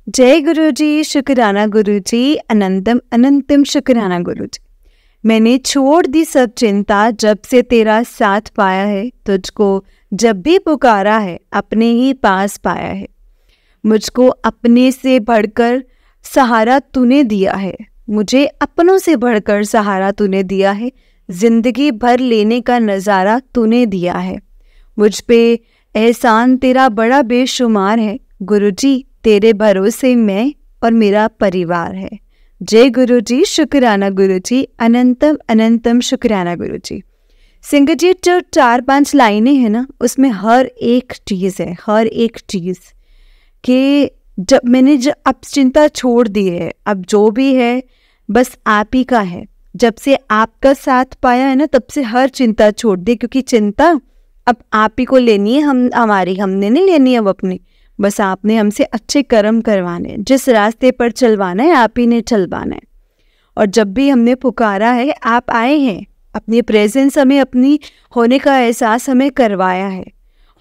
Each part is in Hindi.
जय गुरु जी, शुक्राना गुरु जी, अनंतम अनंतम शुक्राना गुरु जी। मैंने छोड़ दी सब चिंता, जब से तेरा साथ पाया है। तुझको जब भी पुकारा है, अपने ही पास पाया है। मुझको अपने से बढ़कर सहारा तूने दिया है। मुझे अपनों से बढ़कर सहारा तूने दिया है। जिंदगी भर लेने का नज़ारा तूने दिया है। मुझ पे एहसान तेरा बड़ा बेशुमार है। गुरु जी, तेरे भरोसे मैं और मेरा परिवार है। जय गुरु जी, शुक्राना गुरु जी, अनंतम अनंतम शुक्राना गुरु जी। सिंगर जी, जो 4-5 लाइनें हैं ना, उसमें हर एक चीज़ है, हर एक चीज़ कि जब अब चिंता छोड़ दी है, अब जो भी है बस आप ही का है। जब से आपका साथ पाया है ना, तब से हर चिंता छोड़ दी, क्योंकि चिंता अब आप ही को लेनी है, हमने नहीं लेनी है अब अपनी। बस आपने हमसे अच्छे कर्म करवाने, जिस रास्ते पर चलवाना है आप ही ने चलवाना है। और जब भी हमने पुकारा है, आप आए हैं, अपनी प्रेजेंस हमें अपनी होने का एहसास हमें करवाया है।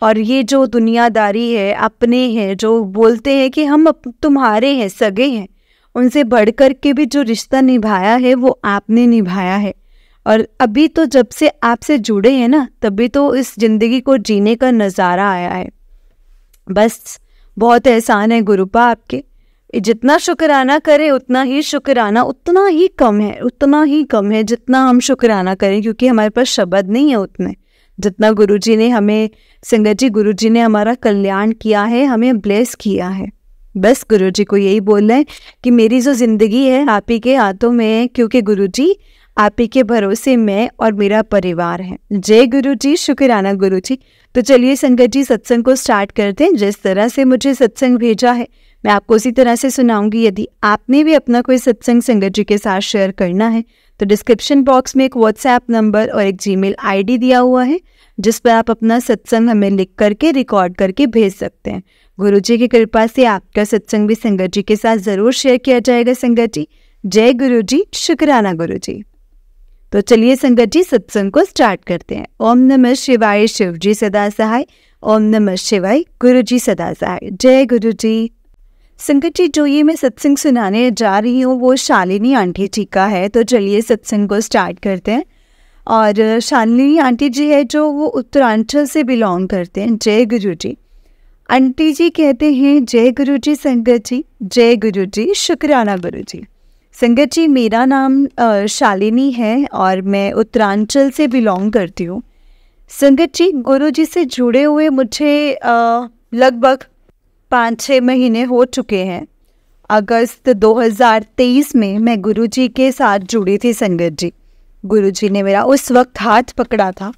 और ये जो दुनियादारी है, अपने हैं जो बोलते हैं कि हम तुम्हारे हैं, सगे हैं, उनसे बढ़कर के भी जो रिश्ता निभाया है वो आपने निभाया है। और अभी तो जब से आपसे जुड़े हैं ना, तभी तो इस ज़िंदगी को जीने का नज़ारा आया है। बस बहुत एहसान है गुरुपा आपके। जितना शुक्राना करें उतना ही शुक्राना उतना ही कम है जितना हम शुक्राना करें, क्योंकि हमारे पास शब्द नहीं है उतने जितना गुरुजी ने हमें, संगत जी, गुरुजी ने हमारा कल्याण किया है, हमें ब्लेस किया है। बस गुरुजी को यही बोल रहे हैं कि मेरी जो ज़िंदगी है आप ही के हाथों में है, क्योंकि गुरुजी आप ही के भरोसे मैं और मेरा परिवार है। जय गुरु जी, शुक्राना गुरु जी। तो चलिए संगत जी, सत्संग को स्टार्ट करते हैं। जिस तरह से मुझे सत्संग भेजा है मैं आपको उसी तरह से सुनाऊंगी। यदि आपने भी अपना कोई सत्संग संगत जी के साथ शेयर करना है तो डिस्क्रिप्शन बॉक्स में एक व्हाट्सएप नंबर और एक जीमेल आईडी दिया हुआ है, जिस पर आप अपना सत्संग हमें लिख करके रिकॉर्ड करके भेज सकते हैं। गुरु जी की कृपा से आपका सत्संग भी संगत जी के साथ ज़रूर शेयर किया जाएगा संगत जी। जय गुरु जी, शुक्राना गुरु जी। तो चलिए संगत जी, सत्संग को स्टार्ट करते हैं। ओम नमः शिवाय, शिव जी सदा सहाय। ओम नमः शिवाय, गुरु जी सदा सहाय। जय गुरु जी। संगत जी, जो ये मैं सत्संग सुनाने जा रही हूँ वो शालिनी आंटी जी का है। तो चलिए सत्संग को स्टार्ट करते हैं। और शालिनी आंटी जी है जो वो उत्तरांचल से बिलोंग करते हैं। जय गुरु जी। आंटी जी कहते हैं, जय गुरु जी संगत जी, जय गुरु जी, शुक्राना गुरु जी। संगत जी, मेरा नाम शालिनी है और मैं उत्तरांचल से बिलोंग करती हूँ। संगत जी, गुरु जी से जुड़े हुए मुझे लगभग 5-6 महीने हो चुके हैं। अगस्त 2023 में मैं गुरु जी के साथ जुड़ी थी संगत जी। गुरु जी ने मेरा उस वक्त हाथ पकड़ा था।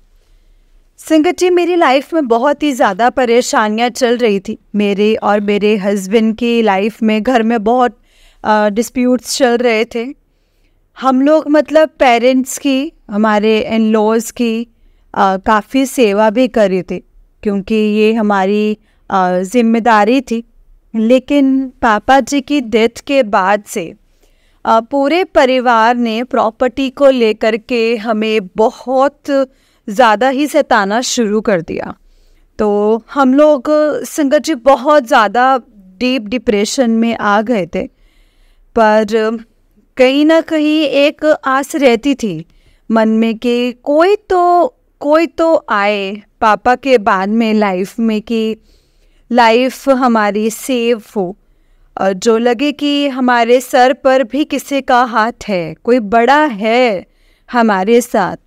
संगत जी, मेरी लाइफ में बहुत ही ज़्यादा परेशानियाँ चल रही थी। मेरे और मेरे हस्बैंड की लाइफ में, घर में बहुत डिस्प्यूट्स चल रहे थे। हम लोग मतलब पेरेंट्स की, हमारे इन लॉज की काफ़ी सेवा भी करी थी, क्योंकि ये हमारी जिम्मेदारी थी। लेकिन पापा जी की डेथ के बाद से पूरे परिवार ने प्रॉपर्टी को लेकर के हमें बहुत ज़्यादा ही सताना शुरू कर दिया। तो हम लोग संगत जी बहुत ज़्यादा डीप डिप्रेशन में आ गए थे। पर कहीं ना कहीं एक आस रहती थी मन में कि कोई तो आए पापा के बाद में लाइफ में, कि लाइफ हमारी सेव हो, जो लगे कि हमारे सर पर भी किसी का हाथ है, कोई बड़ा है हमारे साथ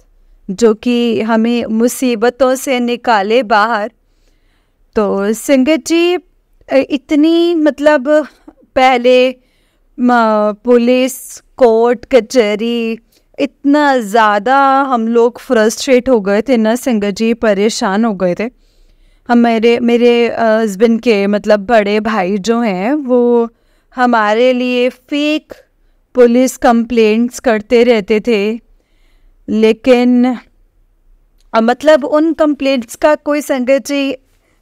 जो कि हमें मुसीबतों से निकाले बाहर। तो संगत जी, इतनी मतलब पहले पुलिस, कोर्ट, कचहरी, इतना ज़्यादा हम लोग फ्रस्ट्रेट हो गए थे ना संगत जी, परेशान हो गए थे। मेरे हस्बैंड के मतलब बड़े भाई जो हैं वो हमारे लिए फेक पुलिस कंप्लेंट्स करते रहते थे। लेकिन मतलब उन कंप्लेंट्स का कोई संगत जी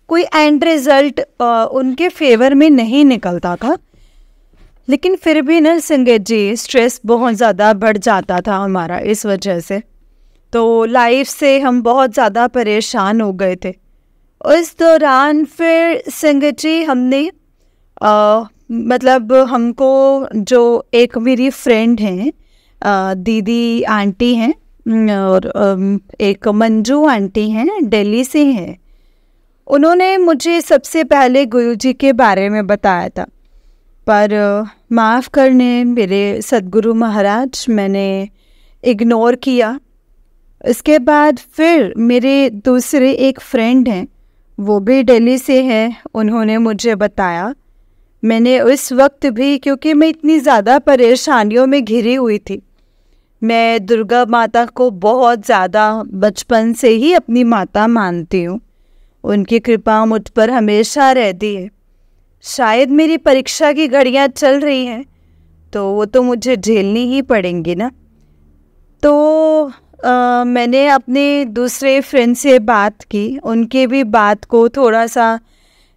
कोई एंड रिज़ल्ट उनके फेवर में नहीं निकलता था। लेकिन फिर भी ना संगत जी, स्ट्रेस बहुत ज़्यादा बढ़ जाता था हमारा इस वजह से। तो लाइफ से हम बहुत ज़्यादा परेशान हो गए थे। उस दौरान फिर संगत जी हमने मतलब हमको जो एक मेरी फ्रेंड हैं, दीदी आंटी हैं, और एक मंजू आंटी हैं, दिल्ली से हैं। उन्होंने मुझे सबसे पहले गुरुजी के बारे में बताया था, पर माफ़ करने मेरे सद्गुरु महाराज, मैंने इग्नोर किया। इसके बाद फिर मेरे दूसरे एक फ्रेंड हैं, वो भी दिल्ली से हैं, उन्होंने मुझे बताया। मैंने उस वक्त भी, क्योंकि मैं इतनी ज़्यादा परेशानियों में घिरी हुई थी, मैं दुर्गा माता को बहुत ज़्यादा बचपन से ही अपनी माता मानती हूँ, उनकी कृपा मुझ पर हमेशा रहती है। शायद मेरी परीक्षा की घड़ियाँ चल रही हैं, तो वो तो मुझे झेलनी ही पड़ेंगी ना। तो मैंने अपने दूसरे फ्रेंड से बात की, उनके भी बात को थोड़ा सा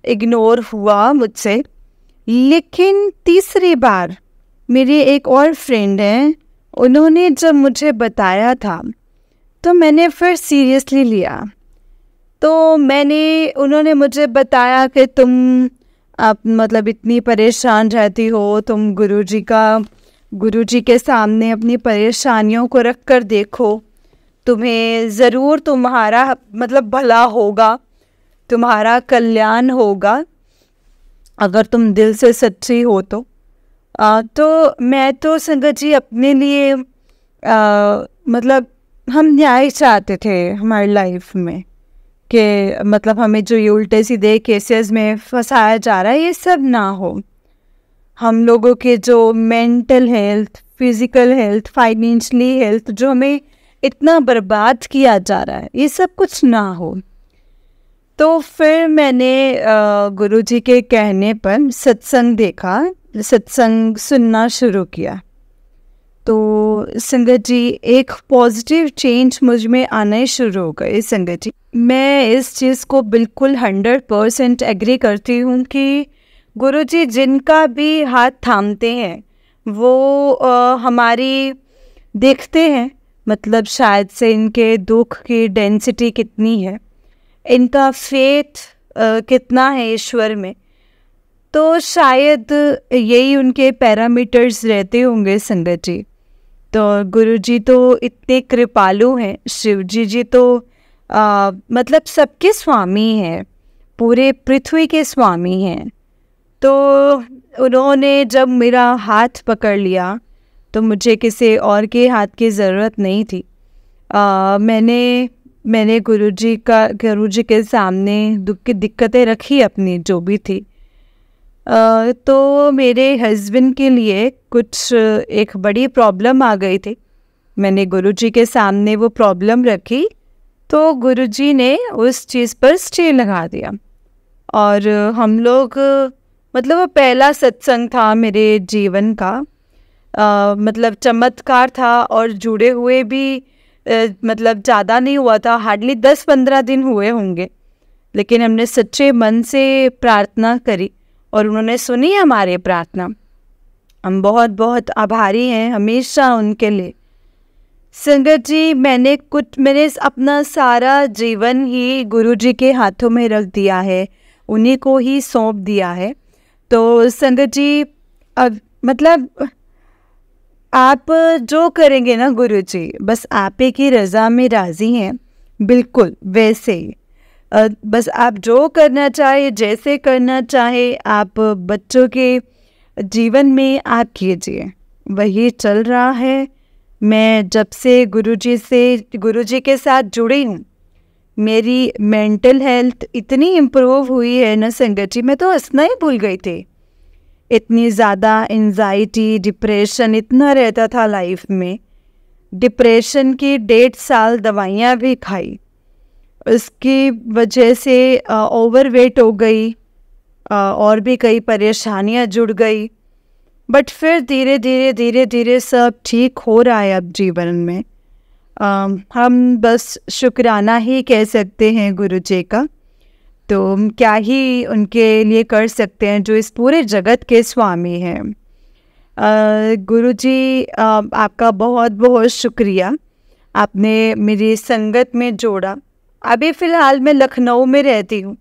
इग्नोर हुआ मुझसे। लेकिन तीसरी बार मेरी एक और फ्रेंड है, उन्होंने जब मुझे बताया था तो मैंने फिर सीरियसली लिया। तो उन्होंने मुझे बताया कि तुम आप मतलब इतनी परेशान रहती हो, तुम गुरुजी के सामने अपनी परेशानियों को रख कर देखो, तुम्हें ज़रूर तुम्हारा मतलब भला होगा, तुम्हारा कल्याण होगा, अगर तुम दिल से सच्ची हो तो। मैं तो संगत जी अपने लिए मतलब हम न्याय चाहते थे हमारी लाइफ में, कि मतलब हमें जो ये उल्टे सीधे केसेस में फंसाया जा रहा है ये सब ना हो। हम लोगों के जो mental health, physical health, financially health जो हमें इतना बर्बाद किया जा रहा है, ये सब कुछ ना हो। तो फिर मैंने गुरुजी के कहने पर सत्संग देखा, सत्संग सुनना शुरू किया। तो संगत जी एक पॉजिटिव चेंज मुझ में आने शुरू हो गए। संगत जी मैं इस चीज़ को बिल्कुल 100% एग्री करती हूँ कि गुरुजी जिनका भी हाथ थामते हैं वो हमारी देखते हैं, मतलब शायद से इनके दुख की डेंसिटी कितनी है, इनका फेथ कितना है ईश्वर में, तो शायद यही उनके पैरामीटर्स रहते होंगे संगत जी। तो गुरुजी तो इतने कृपालु हैं, शिवजी जी तो मतलब सबके स्वामी हैं, पूरे पृथ्वी के स्वामी हैं। तो उन्होंने जब मेरा हाथ पकड़ लिया तो मुझे किसी और के हाथ की ज़रूरत नहीं थी। मैंने गुरुजी के सामने दुख की दिक्कतें रखी अपनी जो भी थी। तो मेरे हस्बैंड के लिए कुछ एक बड़ी प्रॉब्लम आ गई थी। मैंने गुरुजी के सामने वो प्रॉब्लम रखी तो गुरुजी ने उस चीज़ पर स्टे लगा दिया। और हम लोग मतलब वो पहला सत्संग था मेरे जीवन का, मतलब चमत्कार था, और जुड़े हुए भी मतलब ज़्यादा नहीं हुआ था, हार्डली 10-15 दिन हुए होंगे। लेकिन हमने सच्चे मन से प्रार्थना करी और उन्होंने सुनी हमारी प्रार्थना। हम बहुत बहुत आभारी हैं हमेशा उनके लिए। संगत जी मैंने अपना सारा जीवन ही गुरुजी के हाथों में रख दिया है, उन्हीं को ही सौंप दिया है। तो संगत जी अब मतलब आप जो करेंगे ना गुरुजी, बस आप ही की रज़ा में राज़ी हैं, बिल्कुल वैसे ही। बस आप जो करना चाहे, जैसे करना चाहे, आप बच्चों के जीवन में आप कीजिए, वही चल रहा है। मैं जब से गुरुजी के साथ जुड़ी हूँ, मेरी मेंटल हेल्थ इतनी इम्प्रूव हुई है ना संगत जी, मैं तो हंसना ही भूल गई थी। इतनी ज़्यादा एंजाइटी, डिप्रेशन इतना रहता था लाइफ में। डिप्रेशन की 1.5 साल दवाइयाँ भी खाई, उसकी वजह से ओवरवेट हो गई, और भी कई परेशानियाँ जुड़ गई। बट फिर धीरे धीरे सब ठीक हो रहा है अब जीवन में। हम बस शुक्राना ही कह सकते हैं गुरुजी का। तो हम क्या ही उनके लिए कर सकते हैं जो इस पूरे जगत के स्वामी हैं। गुरुजी आपका बहुत बहुत शुक्रिया, आपने मेरी संगत में जोड़ा। अभी फ़िलहाल मैं लखनऊ में रहती हूँ,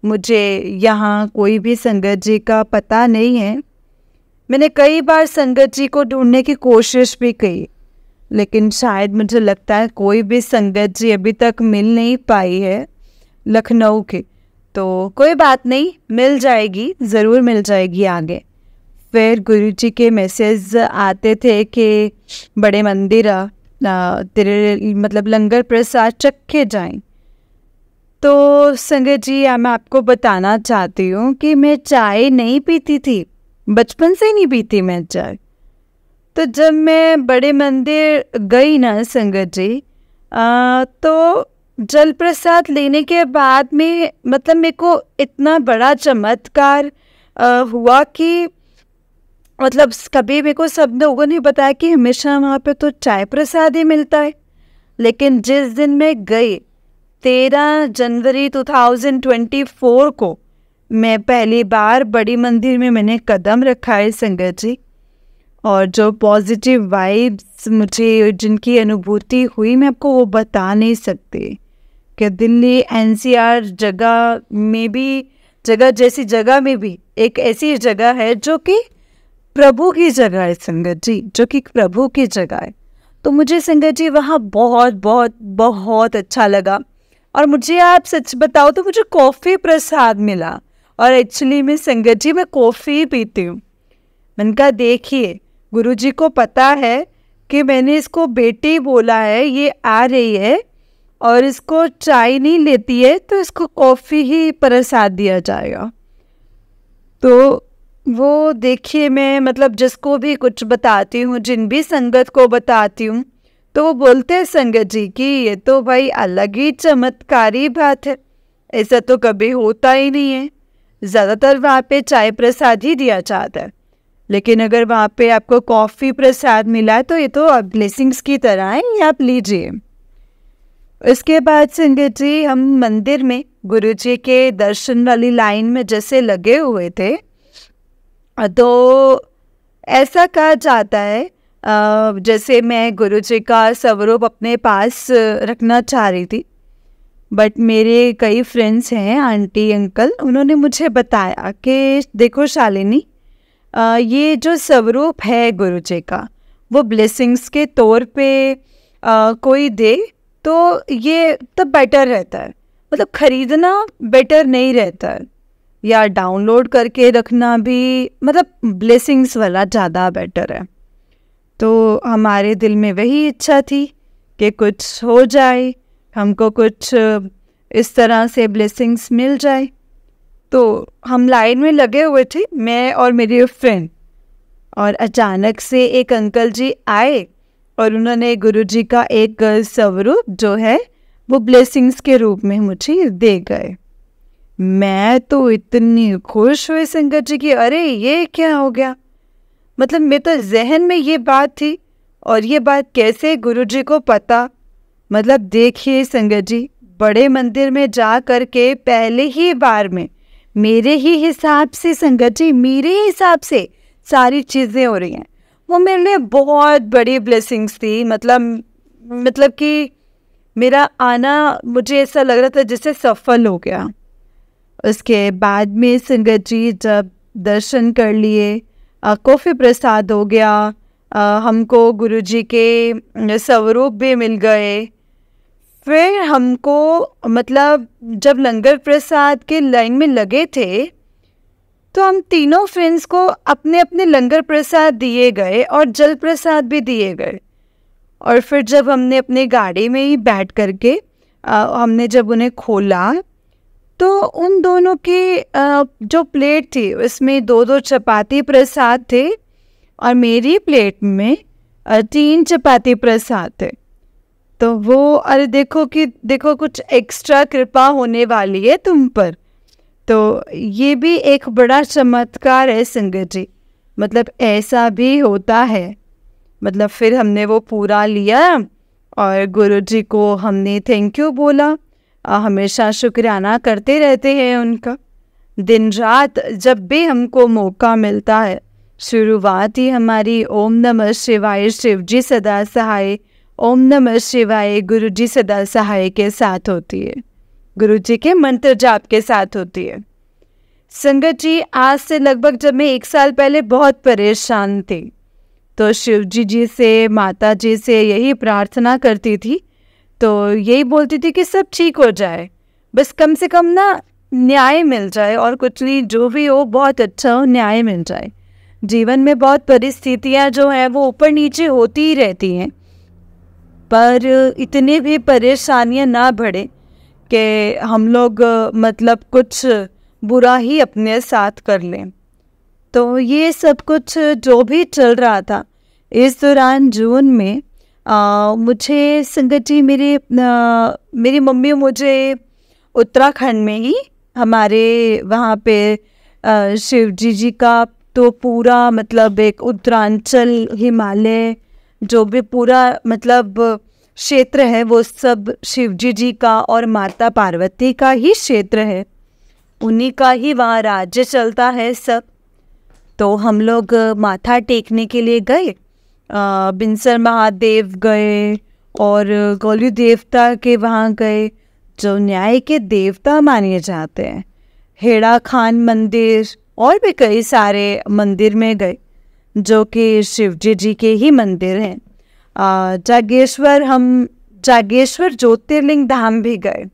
मुझे यहाँ कोई भी संगत जी का पता नहीं है। मैंने कई बार संगत जी को ढूंढने की कोशिश भी की, लेकिन शायद मुझे लगता है कोई भी संगत जी अभी तक मिल नहीं पाई है लखनऊ की। तो कोई बात नहीं, मिल जाएगी, ज़रूर मिल जाएगी आगे। फिर गुरुजी के मैसेज आते थे कि बड़े मंदिर तेरे मतलब लंगर प्रसाद चखे जाएं। तो संगत जी मैं आपको बताना चाहती हूँ कि मैं चाय नहीं पीती थी, बचपन से ही नहीं पीती मैं चाय। तो जब मैं बड़े मंदिर गई ना संगत जी, तो जल प्रसाद लेने के बाद में मतलब मेरे को इतना बड़ा चमत्कार हुआ कि मतलब कभी मेरे को सब लोगों ने बताया कि हमेशा वहाँ पे तो चाय प्रसाद ही मिलता है। लेकिन जिस दिन मैं गई 13 जनवरी 2024 को मैं पहली बार बड़ी मंदिर में मैंने कदम रखा है संगत जी, और जो पॉजिटिव वाइब्स मुझे जिनकी अनुभूति हुई मैं आपको वो बता नहीं सकती। कि दिल्ली एनसीआर जगह में भी, जगह जैसी जगह में भी एक ऐसी जगह है जो कि प्रभु की जगह है संगत जी, जो कि प्रभु की जगह है। तो मुझे संगत जी वहाँ बहुत बहुत बहुत अच्छा लगा। और मुझे आप सच बताओ तो मुझे कॉफ़ी प्रसाद मिला, और एक्चुअली में संगत जी मैं कॉफ़ी पीती हूँ। मैंने कहा देखिए गुरुजी को पता है कि मैंने इसको बेटी बोला है, ये आ रही है और इसको चाय नहीं लेती है तो इसको कॉफ़ी ही प्रसाद दिया जाएगा। तो वो देखिए मैं मतलब जिसको भी कुछ बताती हूँ, जिन भी संगत को बताती हूँ, तो वो बोलते हैं संगत जी कि ये तो भाई अलग ही चमत्कारी बात है, ऐसा तो कभी होता ही नहीं है। ज़्यादातर वहाँ पे चाय प्रसाद ही दिया जाता है, लेकिन अगर वहाँ पे आपको कॉफ़ी प्रसाद मिला है तो ये तो ब्लेसिंग्स की तरह है, ये आप लीजिए। इसके बाद संगत जी हम मंदिर में गुरुजी के दर्शन वाली लाइन में जैसे लगे हुए थे, तो ऐसा कहा जाता है जैसे मैं गुरुजी का स्वरूप अपने पास रखना चाह रही थी, बट मेरे कई फ्रेंड्स हैं आंटी अंकल, उन्होंने मुझे बताया कि देखो शालिनी, ये जो स्वरूप है गुरुजी का वो ब्लेसिंग्स के तौर पे कोई दे तो ये तब बेटर रहता है, मतलब ख़रीदना बेटर नहीं रहता है, या डाउनलोड करके रखना भी मतलब ब्लेसिंग्स वाला ज़्यादा बेटर है। तो हमारे दिल में वही इच्छा थी कि कुछ हो जाए, हमको कुछ इस तरह से ब्लेसिंग्स मिल जाए। तो हम लाइन में लगे हुए थे, मैं और मेरी फ्रेंड, और अचानक से एक अंकल जी आए और उन्होंने गुरुजी का एक स्वरूप जो है वो ब्लेसिंग्स के रूप में मुझे दे गए। मैं तो इतनी खुश हुई संगत जी की, अरे ये क्या हो गया, मतलब मेरे तो जहन में ये बात थी और ये बात कैसे गुरुजी को पता। मतलब देखिए संगत जी, बड़े मंदिर में जा कर के पहले ही बार में मेरे ही हिसाब से संगत जी, मेरे हिसाब से सारी चीज़ें हो रही हैं, वो मेरे लिए बहुत बड़ी ब्लेसिंग्स थी। मतलब कि मेरा आना मुझे ऐसा लग रहा था जैसे सफल हो गया। उसके बाद में संगत जी जब दर्शन कर लिए, कॉफ़ी प्रसाद हो गया, हमको गुरुजी के स्वरूप भी मिल गए। फिर हमको मतलब जब लंगर प्रसाद के लाइन में लगे थे तो हम तीनों फ्रेंड्स को अपने अपने लंगर प्रसाद दिए गए और जल प्रसाद भी दिए गए। और फिर जब हमने अपनी गाड़ी में ही बैठ करके हमने जब उन्हें खोला तो उन दोनों की जो प्लेट थी उसमें 2-2 चपाती प्रसाद थे और मेरी प्लेट में 3 चपाती प्रसाद थे। तो वो अरे देखो कुछ एक्स्ट्रा कृपा होने वाली है तुम पर। तो ये भी एक बड़ा चमत्कार है संगत जी, मतलब ऐसा भी होता है। मतलब फिर हमने वो पूरा लिया और गुरुजी को हमने थैंक यू बोला। हमेशा शुक्राना करते रहते हैं उनका, दिन रात जब भी हमको मौका मिलता है। शुरुआत ही हमारी ओम नमः शिवाय शिव जी सदा सहाय, ओम नमः शिवाय गुरु जी सदा सहाय के साथ होती है। गुरुजी के मंत्र जाप के साथ होती है। संगत जी, आज से लगभग जब मैं 1 साल पहले बहुत परेशान थी तो शिव जी से, माता जी से यही प्रार्थना करती थी। तो यही बोलती थी कि सब ठीक हो जाए, बस कम से कम ना न्याय मिल जाए, और कुछ नहीं, जो भी हो बहुत अच्छा हो, न्याय मिल जाए। जीवन में बहुत परिस्थितियां जो हैं वो ऊपर नीचे होती ही रहती हैं, पर इतनी भी परेशानियां ना बढ़े कि हम लोग मतलब कुछ बुरा ही अपने साथ कर लें। तो ये सब कुछ जो भी चल रहा था, इस दौरान जून में मुझे संगत जी, मेरी मम्मी मुझे उत्तराखंड में ही हमारे वहाँ पे शिव जी का तो पूरा मतलब एक उत्तरांचल हिमालय जो भी पूरा मतलब क्षेत्र है वो सब शिव जी का और माता पार्वती का ही क्षेत्र है, उन्हीं का ही वहाँ राज्य चलता है सब। तो हम लोग माथा टेकने के लिए गए, बिनसर महादेव गए और गौली देवता के वहाँ गए जो न्याय के देवता माने जाते हैं, हेड़ा खान मंदिर और भी कई सारे मंदिर में गए जो कि शिव जी के ही मंदिर हैं। जागेश्वर ज्योतिर्लिंग धाम भी गए।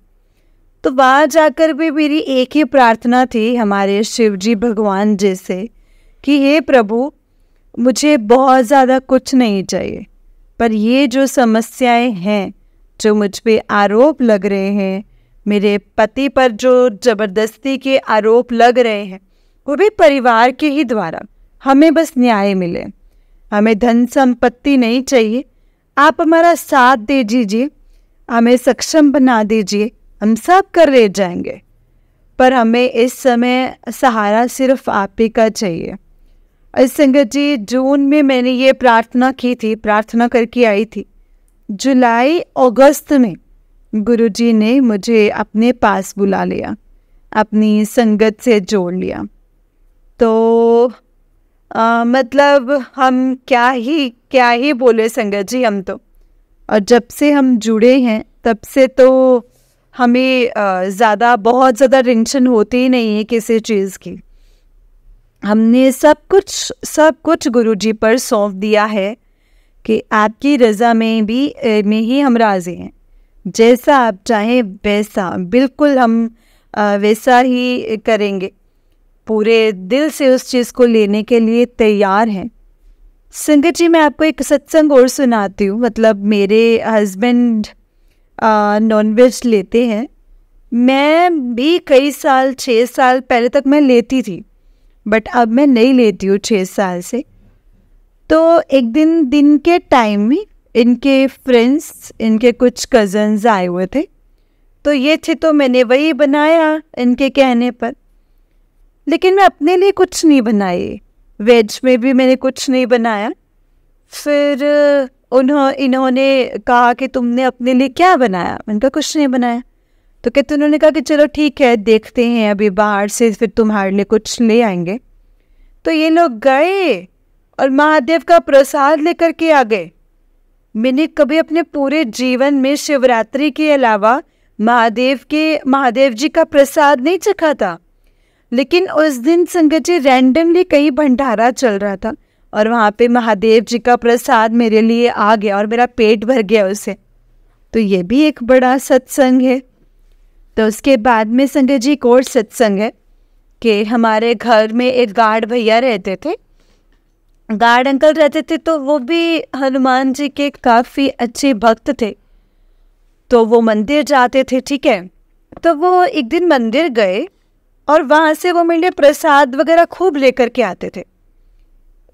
तो वहाँ जाकर भी मेरी एक ही प्रार्थना थी हमारे शिव जी भगवान जी से कि हे प्रभु, मुझे बहुत ज़्यादा कुछ नहीं चाहिए, पर ये जो समस्याएं हैं, जो मुझ पे आरोप लग रहे हैं, मेरे पति पर जो ज़बरदस्ती के आरोप लग रहे हैं, वो भी परिवार के ही द्वारा, हमें बस न्याय मिले। हमें धन संपत्ति नहीं चाहिए, आप हमारा साथ दे दीजिए, हमें सक्षम बना दीजिए, हम सब कर ले जाएंगे, पर हमें इस समय सहारा सिर्फ आप ही का चाहिए। संगत जी, जून में मैंने ये प्रार्थना की थी, प्रार्थना करके आई थी। जुलाई अगस्त में गुरुजी ने मुझे अपने पास बुला लिया, अपनी संगत से जोड़ लिया। तो मतलब हम क्या ही बोले संगत जी, हम तो, और जब से हम जुड़े हैं तब से तो हमें बहुत ज़्यादा टेंशन होती ही नहीं है किसी चीज़ की। हमने सब कुछ गुरुजी पर सौंप दिया है कि आपकी रज़ा में ही हम राज़ी हैं, जैसा आप चाहें वैसा, बिल्कुल हम वैसा ही करेंगे, पूरे दिल से उस चीज़ को लेने के लिए तैयार हैं। संगत जी, मैं आपको एक सत्संग और सुनाती हूँ। मतलब मेरे हस्बैंड नॉनवेज लेते हैं, मैं भी कई साल 6 साल पहले तक मैं लेती थी, बट अब मैं नहीं लेती हूँ 6 साल से। तो एक दिन के टाइम में इनके फ्रेंड्स, इनके कुछ कज़न्स आए हुए थे, तो ये थे, तो मैंने वही बनाया इनके कहने पर, लेकिन मैं अपने लिए कुछ नहीं बनाई, वेज में भी मैंने कुछ नहीं बनाया। फिर इन्होंने कहा कि तुमने अपने लिए क्या बनाया? मैंने कहा कुछ नहीं बनाया। तो कहते, उन्होंने कहा कि चलो ठीक है, देखते हैं, अभी बाहर से फिर तुम्हारे लिए कुछ ले आएंगे। तो ये लोग गए और महादेव का प्रसाद लेकर के आ गए। मैंने कभी अपने पूरे जीवन में शिवरात्रि के अलावा महादेव जी का प्रसाद नहीं चखा था, लेकिन उस दिन संगत जी रैंडमली कहीं भंडारा चल रहा था और वहाँ पे महादेव जी का प्रसाद मेरे लिए आ गया और मेरा पेट भर गया उससे। तो ये भी एक बड़ा सत्संग है। तो उसके बाद में संगत जी एक और सत्संग है कि हमारे घर में एक गार्ड भैया रहते थे, गार्ड अंकल रहते थे, तो वो भी हनुमान जी के काफ़ी अच्छे भक्त थे। तो वो मंदिर जाते थे, ठीक है। तो वो एक दिन मंदिर गए और वहाँ से वो मेरे लिए प्रसाद वगैरह खूब लेकर के आते थे।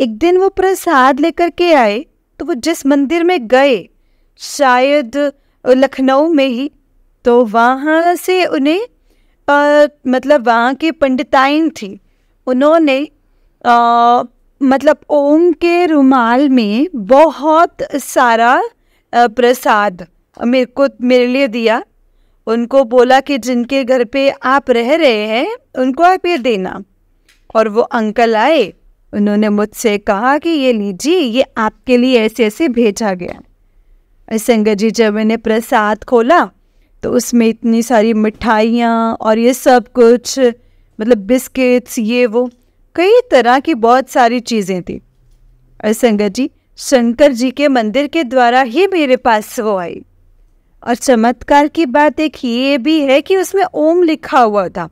एक दिन वो प्रसाद लेकर के आए, तो वो जिस मंदिर में गए, शायद लखनऊ में ही, तो वहाँ से उन्हें मतलब वहाँ की पंडिताइन थी, उन्होंने मतलब ओम के रुमाल में बहुत सारा प्रसाद मेरे लिए दिया। उनको बोला कि जिनके घर पे आप रह रहे हैं उनको आप ये देना। और वो अंकल आए, उन्होंने मुझसे कहा कि ये लीजिए, ये आपके लिए ऐसे ऐसे भेजा गया। संगत जी, जब मैंने प्रसाद खोला तो उसमें इतनी सारी मिठाइयाँ और ये सब कुछ, मतलब बिस्किट्स, ये वो कई तरह की बहुत सारी चीज़ें थी। और संगत जी, शंकर जी के मंदिर के द्वारा ही मेरे पास वो आई। और चमत्कार की बात एक ये भी है कि उसमें ओम लिखा हुआ था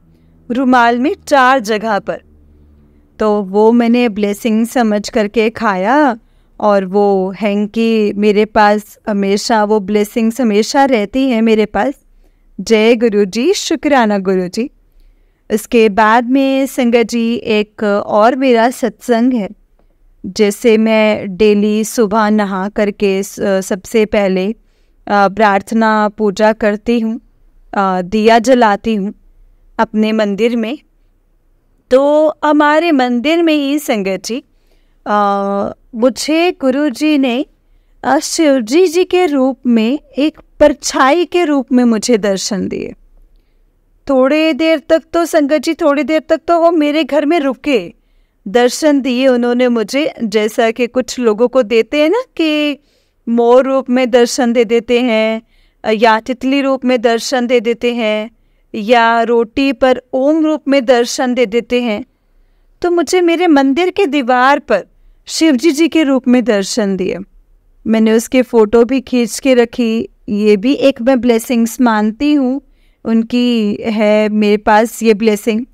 रुमाल में 4 जगह पर। तो वो मैंने ब्लेसिंग समझ करके खाया, और वो हैंकी मेरे पास हमेशा, वो ब्लेसिंग्स हमेशा रहती हैं मेरे पास। जय गुरु जी, शुक्राना गुरु जी। इसके बाद में संगत जी एक और मेरा सत्संग है, जैसे मैं डेली सुबह नहा करके सबसे पहले प्रार्थना पूजा करती हूँ, दिया जलाती हूँ अपने मंदिर में। तो हमारे मंदिर में ही संगत जी मुझे गुरु जी ने शिवजी जी के रूप में एक परछाई के रूप में मुझे दर्शन दिए। थोड़ी देर तक तो संगत जी, थोड़ी देर तक तो वो मेरे घर में रुके, दर्शन दिए उन्होंने मुझे, जैसा कि कुछ लोगों को देते हैं ना कि मोर रूप में दर्शन दे देते हैं, या तितली रूप में दर्शन दे देते हैं, या रोटी पर ओम रूप में दर्शन दे देते हैं। तो मुझे मेरे मंदिर के दीवार पर शिवजी जी के रूप में दर्शन दिए। मैंने उसके फ़ोटो भी खींच के रखी। ये भी एक मैं ब्लेसिंग्स मानती हूँ, उनकी है मेरे पास ये ब्लेसिंग।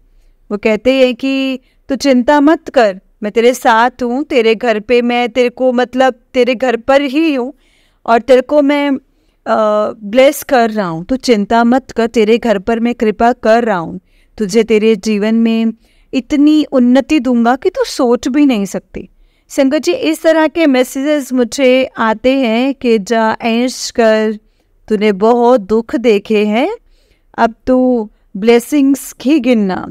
वो कहते हैं कि तू चिंता मत कर, मैं तेरे साथ हूँ, तेरे घर पे मैं तेरे को, मतलब तेरे घर पर ही हूँ और तेरे को मैं ब्लेस कर रहा हूँ। तू चिंता मत कर, तेरे घर पर मैं कृपा कर रहा हूँ, तुझे तेरे जीवन में इतनी उन्नति दूंगा कि तू सोच भी नहीं सकती। संगत जी, इस तरह के मैसेजेस मुझे आते हैं कि जा ऐश कर, तूने बहुत दुख देखे हैं, अब तू ब्लेसिंग्स ही गिनना।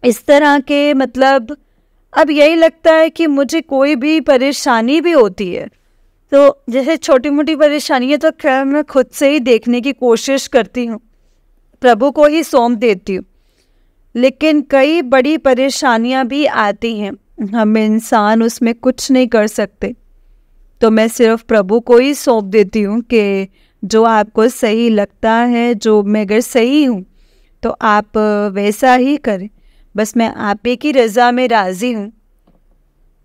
इस तरह के, मतलब अब यही लगता है कि मुझे कोई भी परेशानी भी होती है तो जैसे छोटी मोटी परेशानियाँ तो खैर मैं खुद से ही देखने की कोशिश करती हूँ, प्रभु को ही सौंप देती हूँ। लेकिन कई बड़ी परेशानियाँ भी आती हैं, हम इंसान उसमें कुछ नहीं कर सकते, तो मैं सिर्फ प्रभु को ही सौंप देती हूँ कि जो आपको सही लगता है, जो मैं अगर सही हूँ तो आप वैसा ही करें, बस मैं आप ही की रज़ा में राज़ी हूँ।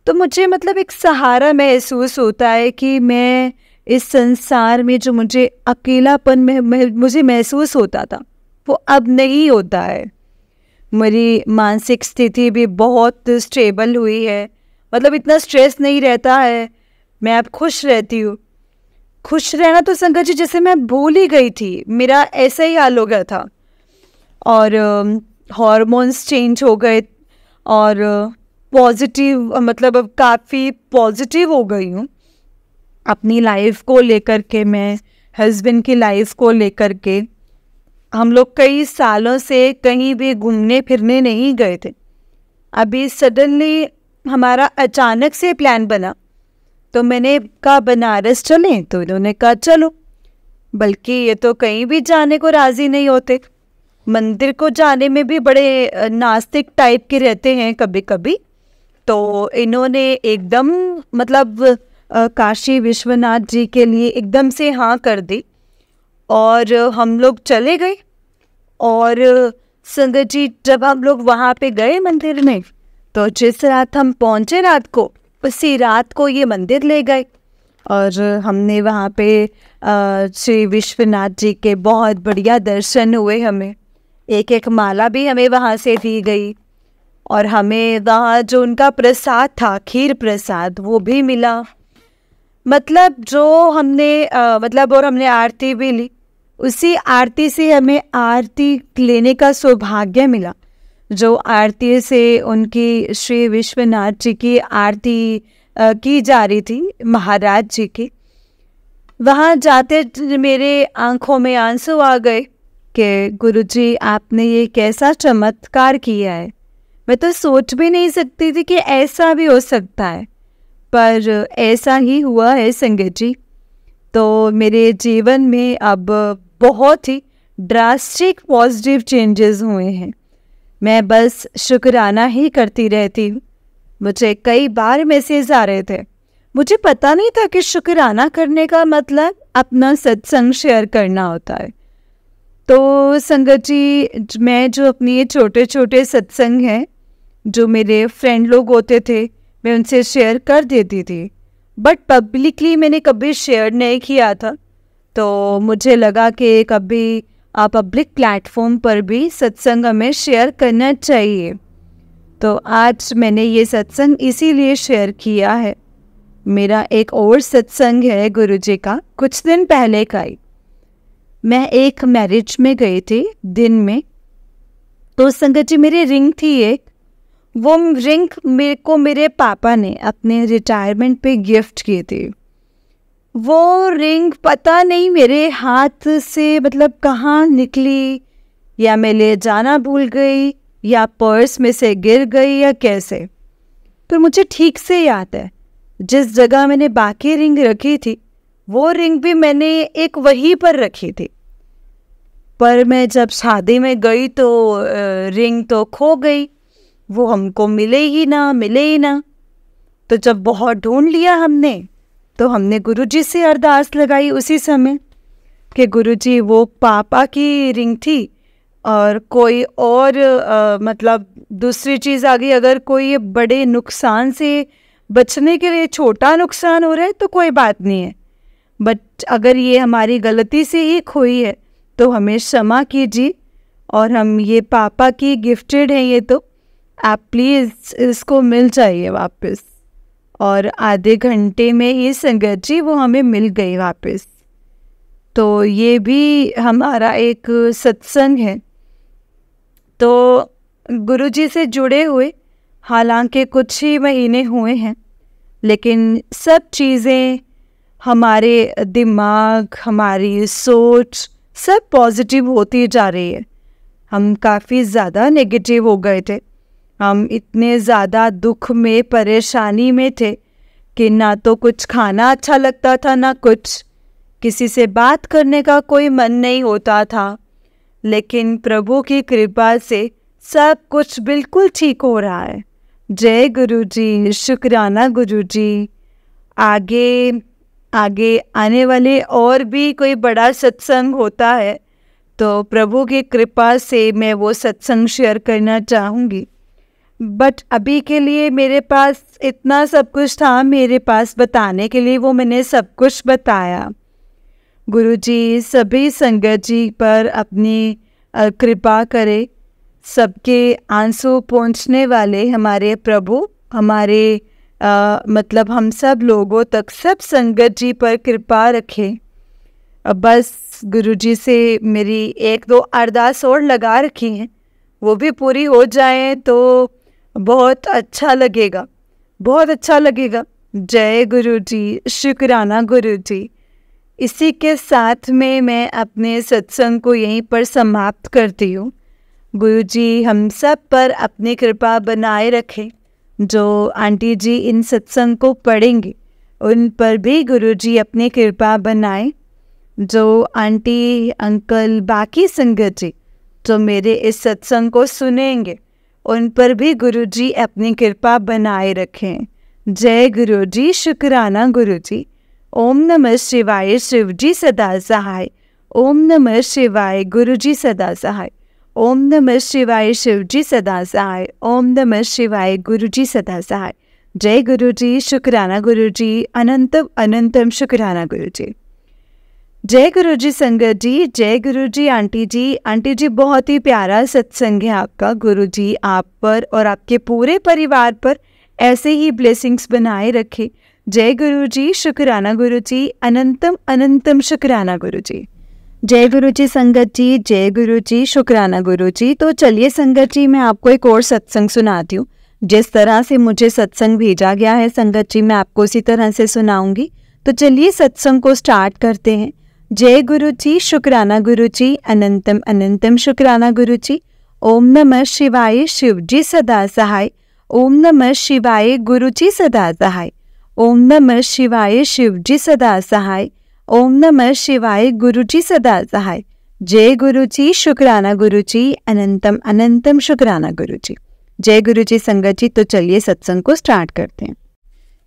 तो मुझे मतलब एक सहारा महसूस होता है कि मैं इस संसार में जो मुझे अकेलापन में मुझे महसूस होता था वो अब नहीं होता है। मेरी मानसिक स्थिति भी बहुत स्टेबल हुई है, मतलब इतना स्ट्रेस नहीं रहता है, मैं अब खुश रहती हूँ। खुश रहना तो संगत जी जैसे मैं भूल ही गई थी, मेरा ऐसा ही हाल हो गया था। और हार्मोन्स चेंज हो गए और पॉजिटिव, मतलब अब काफ़ी पॉजिटिव हो गई हूँ अपनी लाइफ को लेकर के। मैं हस्बैंड की लाइफ को लेकर के, हम लोग कई सालों से कहीं भी घूमने फिरने नहीं गए थे, अभी सडनली हमारा अचानक से प्लान बना, तो मैंने कहा बनारस चलें, तो इन्होंने कहा चलो। बल्कि ये तो कहीं भी जाने को राज़ी नहीं होते, मंदिर को जाने में भी बड़े नास्तिक टाइप के रहते हैं कभी कभी। तो इन्होंने एकदम, मतलब काशी विश्वनाथ जी के लिए एकदम से हाँ कर दी और हम लोग चले गए। और संगत जी जब हम लोग वहाँ पे गए मंदिर में, तो जिस रात हम पहुँचे रात को, उसी रात को ये मंदिर ले गए और हमने वहाँ पे श्री विश्वनाथ जी के बहुत बढ़िया दर्शन हुए। हमें एक एक माला भी हमें वहाँ से दी गई और हमें वहाँ जो उनका प्रसाद था, खीर प्रसाद, वो भी मिला। मतलब जो हमने मतलब और हमने आरती भी ली, उसी आरती से हमें आरती लेने का सौभाग्य मिला। जो आरती से उनकी श्री विश्वनाथ जी की आरती की जा रही थी, महाराज जी की, वहाँ जाते मेरे आंखों में आंसू आ गए कि गुरुजी आपने ये कैसा चमत्कार किया है। मैं तो सोच भी नहीं सकती थी कि ऐसा भी हो सकता है, पर ऐसा ही हुआ है संगत जी। तो मेरे जीवन में अब बहुत ही ड्रास्टिक पॉजिटिव चेंजेस हुए हैं। मैं बस शुक्राना ही करती रहती हूँ। मुझे कई बार मैसेज आ रहे थे, मुझे पता नहीं था कि शुक्राना करने का मतलब अपना सत्संग शेयर करना होता है। तो संगत जी, मैं जो अपनी ये छोटे छोटे सत्संग हैं, जो मेरे फ्रेंड लोग होते थे, मैं उनसे शेयर कर देती थी, बट पब्लिकली मैंने कभी शेयर नहीं किया था। तो मुझे लगा कि कभी पब्लिक प्लेटफॉर्म पर भी सत्संग हमें शेयर करना चाहिए। तो आज मैंने ये सत्संग इसीलिए शेयर किया है। मेरा एक और सत्संग है गुरुजी का, कुछ दिन पहले का ही। मैं एक मैरिज में गई थी दिन में, तो संगत जी मेरी रिंग थी एक, वो रिंग मेरे को मेरे पापा ने अपने रिटायरमेंट पे गिफ्ट की थी। वो रिंग पता नहीं मेरे हाथ से मतलब कहाँ निकली, या मैं ले जाना भूल गई, या पर्स में से गिर गई, या कैसे। तो मुझे ठीक से याद है, जिस जगह मैंने बाकी रिंग रखी थी वो रिंग भी मैंने एक वहीं पर रखी थी। पर मैं जब शादी में गई तो रिंग तो खो गई, वो हमको मिले ही ना। तो जब बहुत ढूंढ लिया हमने, तो हमने गुरुजी से अरदास लगाई उसी समय कि गुरुजी वो पापा की रिंग थी, और कोई और मतलब दूसरी चीज़ आ गई, अगर कोई बड़े नुकसान से बचने के लिए छोटा नुकसान हो रहा है तो कोई बात नहीं है, बट अगर ये हमारी गलती से ही खोई है तो हमें क्षमा कीजिए, और हम ये पापा की गिफ्टेड हैं, ये तो आप प्लीज़ इसको मिल जाइए वापस। और आधे घंटे में ही संगत जी वो हमें मिल गई वापस। तो ये भी हमारा एक सत्संग है। तो गुरुजी से जुड़े हुए हालांकि कुछ ही महीने हुए हैं, लेकिन सब चीज़ें, हमारे दिमाग, हमारी सोच सब पॉजिटिव होती जा रही है। हम काफ़ी ज़्यादा नेगेटिव हो गए थे, हम इतने ज़्यादा दुख में, परेशानी में थे कि ना तो कुछ खाना अच्छा लगता था, ना कुछ, किसी से बात करने का कोई मन नहीं होता था। लेकिन प्रभु की कृपा से सब कुछ बिल्कुल ठीक हो रहा है। जय गुरुजी, शुक्राना गुरुजी। आगे आगे आने वाले और भी कोई बड़ा सत्संग होता है तो प्रभु की कृपा से मैं वो सत्संग शेयर करना चाहूँगी, बट अभी के लिए मेरे पास इतना सब कुछ था मेरे पास बताने के लिए, वो मैंने सब कुछ बताया। गुरुजी सभी संगत जी पर अपनी कृपा करे, सबके आंसू पहुँचने वाले हमारे प्रभु, हमारे मतलब हम सब लोगों तक, सब संगत जी पर कृपा रखें। बस गुरुजी से मेरी एक दो अरदास और लगा रखी हैं, वो भी पूरी हो जाए तो बहुत अच्छा लगेगा, बहुत अच्छा लगेगा। जय गुरुजी, शुक्राना गुरुजी। इसी के साथ में मैं अपने सत्संग को यहीं पर समाप्त करती हूँ। गुरुजी हम सब पर अपनी कृपा बनाए रखें। जो आंटी जी इन सत्संग को पढ़ेंगे उन पर भी गुरुजी अपनी कृपा बनाए। जो आंटी अंकल बाकी संगत जी जो मेरे इस सत्संग को सुनेंगे उन पर भी गुरुजी अपनी कृपा बनाए रखें। जय गुरुजी, शुक्राना गुरुजी। ओम नमः शिवाय, शिवजी सदा सहाय। ओम नमः शिवाय, गुरुजी सदा सहाय। ओम नमः शिवाय, शिवजी सदा सहाय। ओम नमः शिवाय, गुरुजी सदा सहाय। जय गुरुजी, शुक्राना गुरुजी। अनंतम अनंतम शुक्राना गुरुजी। जय गुरुजी संगत जी, जय गुरुजी आंटी जी। आंटी जी बहुत ही प्यारा सत्संग है आपका। गुरुजी आप पर और आपके पूरे परिवार पर ऐसे ही ब्लेसिंग्स बनाए रखे। जय गुरुजी, शुक्राना गुरुजी। अनंतम अनंतम शुक्राना गुरुजी। जय गुरुजी संगत जी, जय गुरुजी, शुक्राना गुरुजी। तो चलिए संगत जी मैं आपको एक और सत्संग सुनाती हूँ। जिस तरह से मुझे सत्संग भेजा गया है संगत जी मैं आपको उसी तरह से सुनाऊंगी। तो चलिए सत्संग को स्टार्ट करते हैं। जय गुरुजी, शुक्राना गुरुजी। अनंतम अनंतम शुक्राना गुरुजी। ओम नमः शिवाय, शिवजी सदा सहाय। ओम नमः शिवाय, गुरुजी सदा सहाय। ओम नमः शिवाय, शिवजी सदा सहाय। ओम नमः शिवाय, गुरुजी सदा सहाय। जय गुरुजी, शुक्राना गुरुजी। अनंतम अनंतम शुक्राना गुरुजी। जय गुरुजी संगत जी। तो चलिए सत्संग को स्टार्ट करते हैं।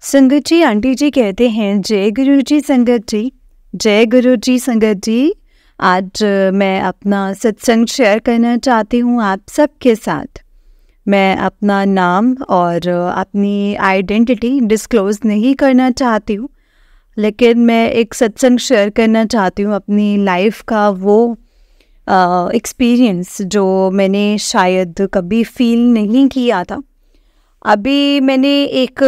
संगत जी आंटी जी कहते हैं जय गुरुजी संगत जी, जय गुरुजी संगत जी। आज मैं अपना सत्संग शेयर करना चाहती हूँ आप सबके साथ। मैं अपना नाम और अपनी आइडेंटिटी डिस्क्लोज़ नहीं करना चाहती हूँ, लेकिन मैं एक सत्संग शेयर करना चाहती हूँ अपनी लाइफ का वो एक्सपीरियंस जो मैंने शायद कभी फ़ील नहीं किया था। अभी मैंने एक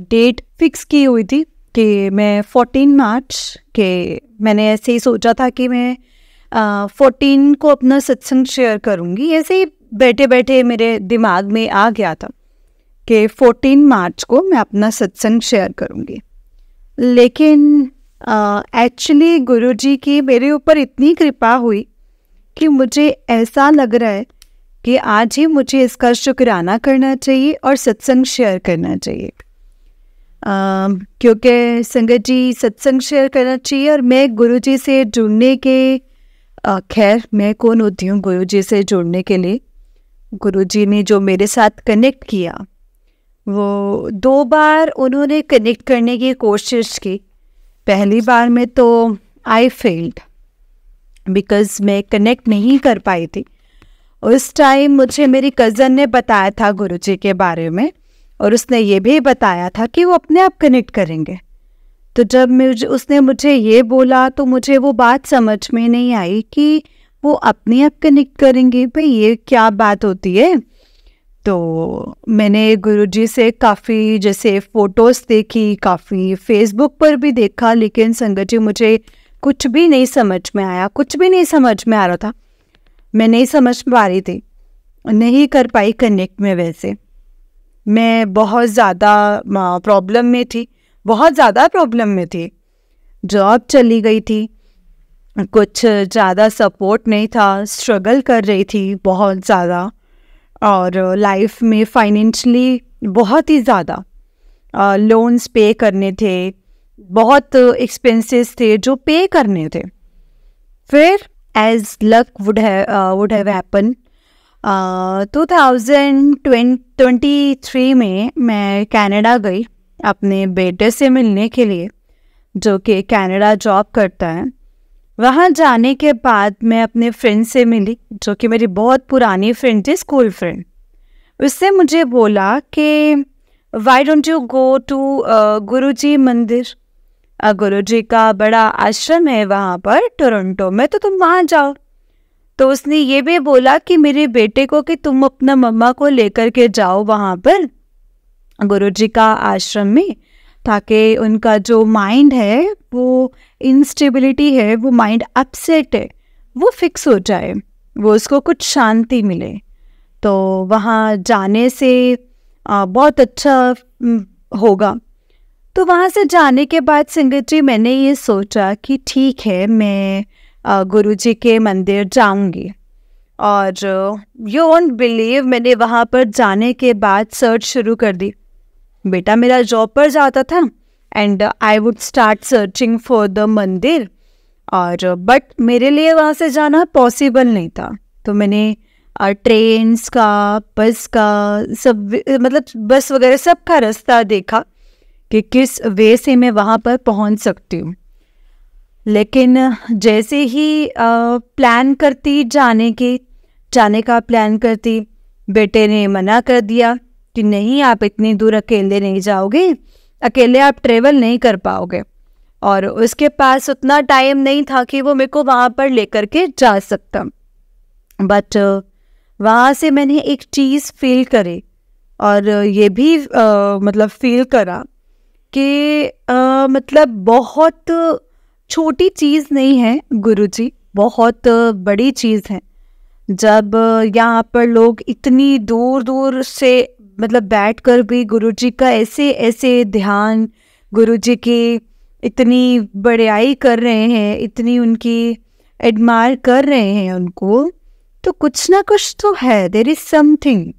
डेट फिक्स की हुई थी कि मैं 14 मार्च के मैंने ऐसे ही सोचा था कि मैं 14 को अपना सत्संग शेयर करूँगी। ऐसे ही बैठे बैठे मेरे दिमाग में आ गया था कि 14 मार्च को मैं अपना सत्संग शेयर करूँगी। लेकिन एक्चुअली गुरुजी की मेरे ऊपर इतनी कृपा हुई कि मुझे ऐसा लग रहा है कि आज ही मुझे इसका शुक्राना करना चाहिए और सत्संग शेयर करना चाहिए, क्योंकि संगत जी सत्संग शेयर करना चाहिए। और मैं गुरुजी से जुड़ने के खैर मैं कौन होती हूँ गुरुजी से जुड़ने के लिए। गुरुजी ने जो मेरे साथ कनेक्ट किया वो 2 बार उन्होंने कनेक्ट करने की कोशिश की। पहली बार में तो आई फेल्ड बिकॉज़ मैं कनेक्ट नहीं कर पाई थी। उस टाइम मुझे मेरी कज़न ने बताया था गुरुजी के बारे में, और उसने ये भी बताया था कि वो अपने आप कनेक्ट करेंगे। तो जब उसने मुझे ये बोला तो मुझे वो बात समझ में नहीं आई कि वो अपने आप कनेक्ट करेंगे। भाई ये क्या बात होती है। तो मैंने गुरुजी से काफ़ी जैसे फ़ोटोज़ देखी, काफ़ी फेसबुक पर भी देखा, लेकिन संगत जी मुझे कुछ भी नहीं समझ में आया, कुछ भी नहीं समझ में आ रहा था। मैं नहीं समझ पा रही थी, नहीं कर पाई कनेक्ट में। वैसे मैं बहुत ज़्यादा प्रॉब्लम में थी, बहुत ज़्यादा प्रॉब्लम में थी। जॉब चली गई थी, कुछ ज़्यादा सपोर्ट नहीं था, स्ट्रगल कर रही थी बहुत ज़्यादा, और लाइफ में फाइनेंशियली बहुत ही ज़्यादा लोन्स पे करने थे, बहुत एक्सपेंसेस थे जो पे करने थे। फिर as luck would have happen 2023 में मैं कनाडा गई अपने बेटे से मिलने के लिए, जो कि कनाडा जॉब करता है। वहाँ जाने के बाद मैं अपने फ्रेंड से मिली, जो कि मेरी बहुत पुरानी फ्रेंड थी, स्कूल फ्रेंड। उससे मुझे बोला कि why don't you go to Guruji मंदिर, गुरुजी का बड़ा आश्रम है वहाँ पर टोरंटो में, तो तुम वहाँ जाओ। तो उसने ये भी बोला कि मेरे बेटे को कि तुम अपना मम्मा को लेकर के जाओ वहाँ पर गुरुजी का आश्रम में, ताकि उनका जो माइंड है वो इंस्टेबिलिटी है, वो माइंड अपसेट है, वो फिक्स हो जाए, वो उसको कुछ शांति मिले। तो वहाँ जाने से बहुत अच्छा होगा। तो वहाँ से जाने के बाद संगत जी मैंने ये सोचा कि ठीक है मैं गुरुजी के मंदिर जाऊंगी। और यू वोंट बिलीव, मैंने वहाँ पर जाने के बाद सर्च शुरू कर दी। बेटा मेरा जॉब पर जाता था and I would start searching for the मंदिर, और बट मेरे लिए वहाँ से जाना पॉसिबल नहीं था। तो मैंने ट्रेन्स का, बस का, सब मतलब बस वगैरह सब का रास्ता देखा कि किस वे से मैं वहाँ पर पहुँच सकती हूँ। लेकिन जैसे ही प्लान करती जाने का प्लान करती, बेटे ने मना कर दिया कि नहीं आप इतनी दूर अकेले नहीं जाओगे, अकेले आप ट्रेवल नहीं कर पाओगे। और उसके पास उतना टाइम नहीं था कि वो मेरे को वहाँ पर लेकर के जा सकता। बट वहाँ से मैंने एक चीज़ फील करी, और ये भी मतलब फील करा कि मतलब बहुत छोटी चीज़ नहीं है गुरुजी, बहुत बड़ी चीज़ है। जब यहाँ पर लोग इतनी दूर दूर से मतलब बैठकर भी गुरुजी का ऐसे ऐसे ध्यान, गुरुजी की इतनी बड़ाई कर रहे हैं, इतनी उनकी एडमायर कर रहे हैं उनको, तो कुछ ना कुछ तो है, देयर इज़ समथिंग।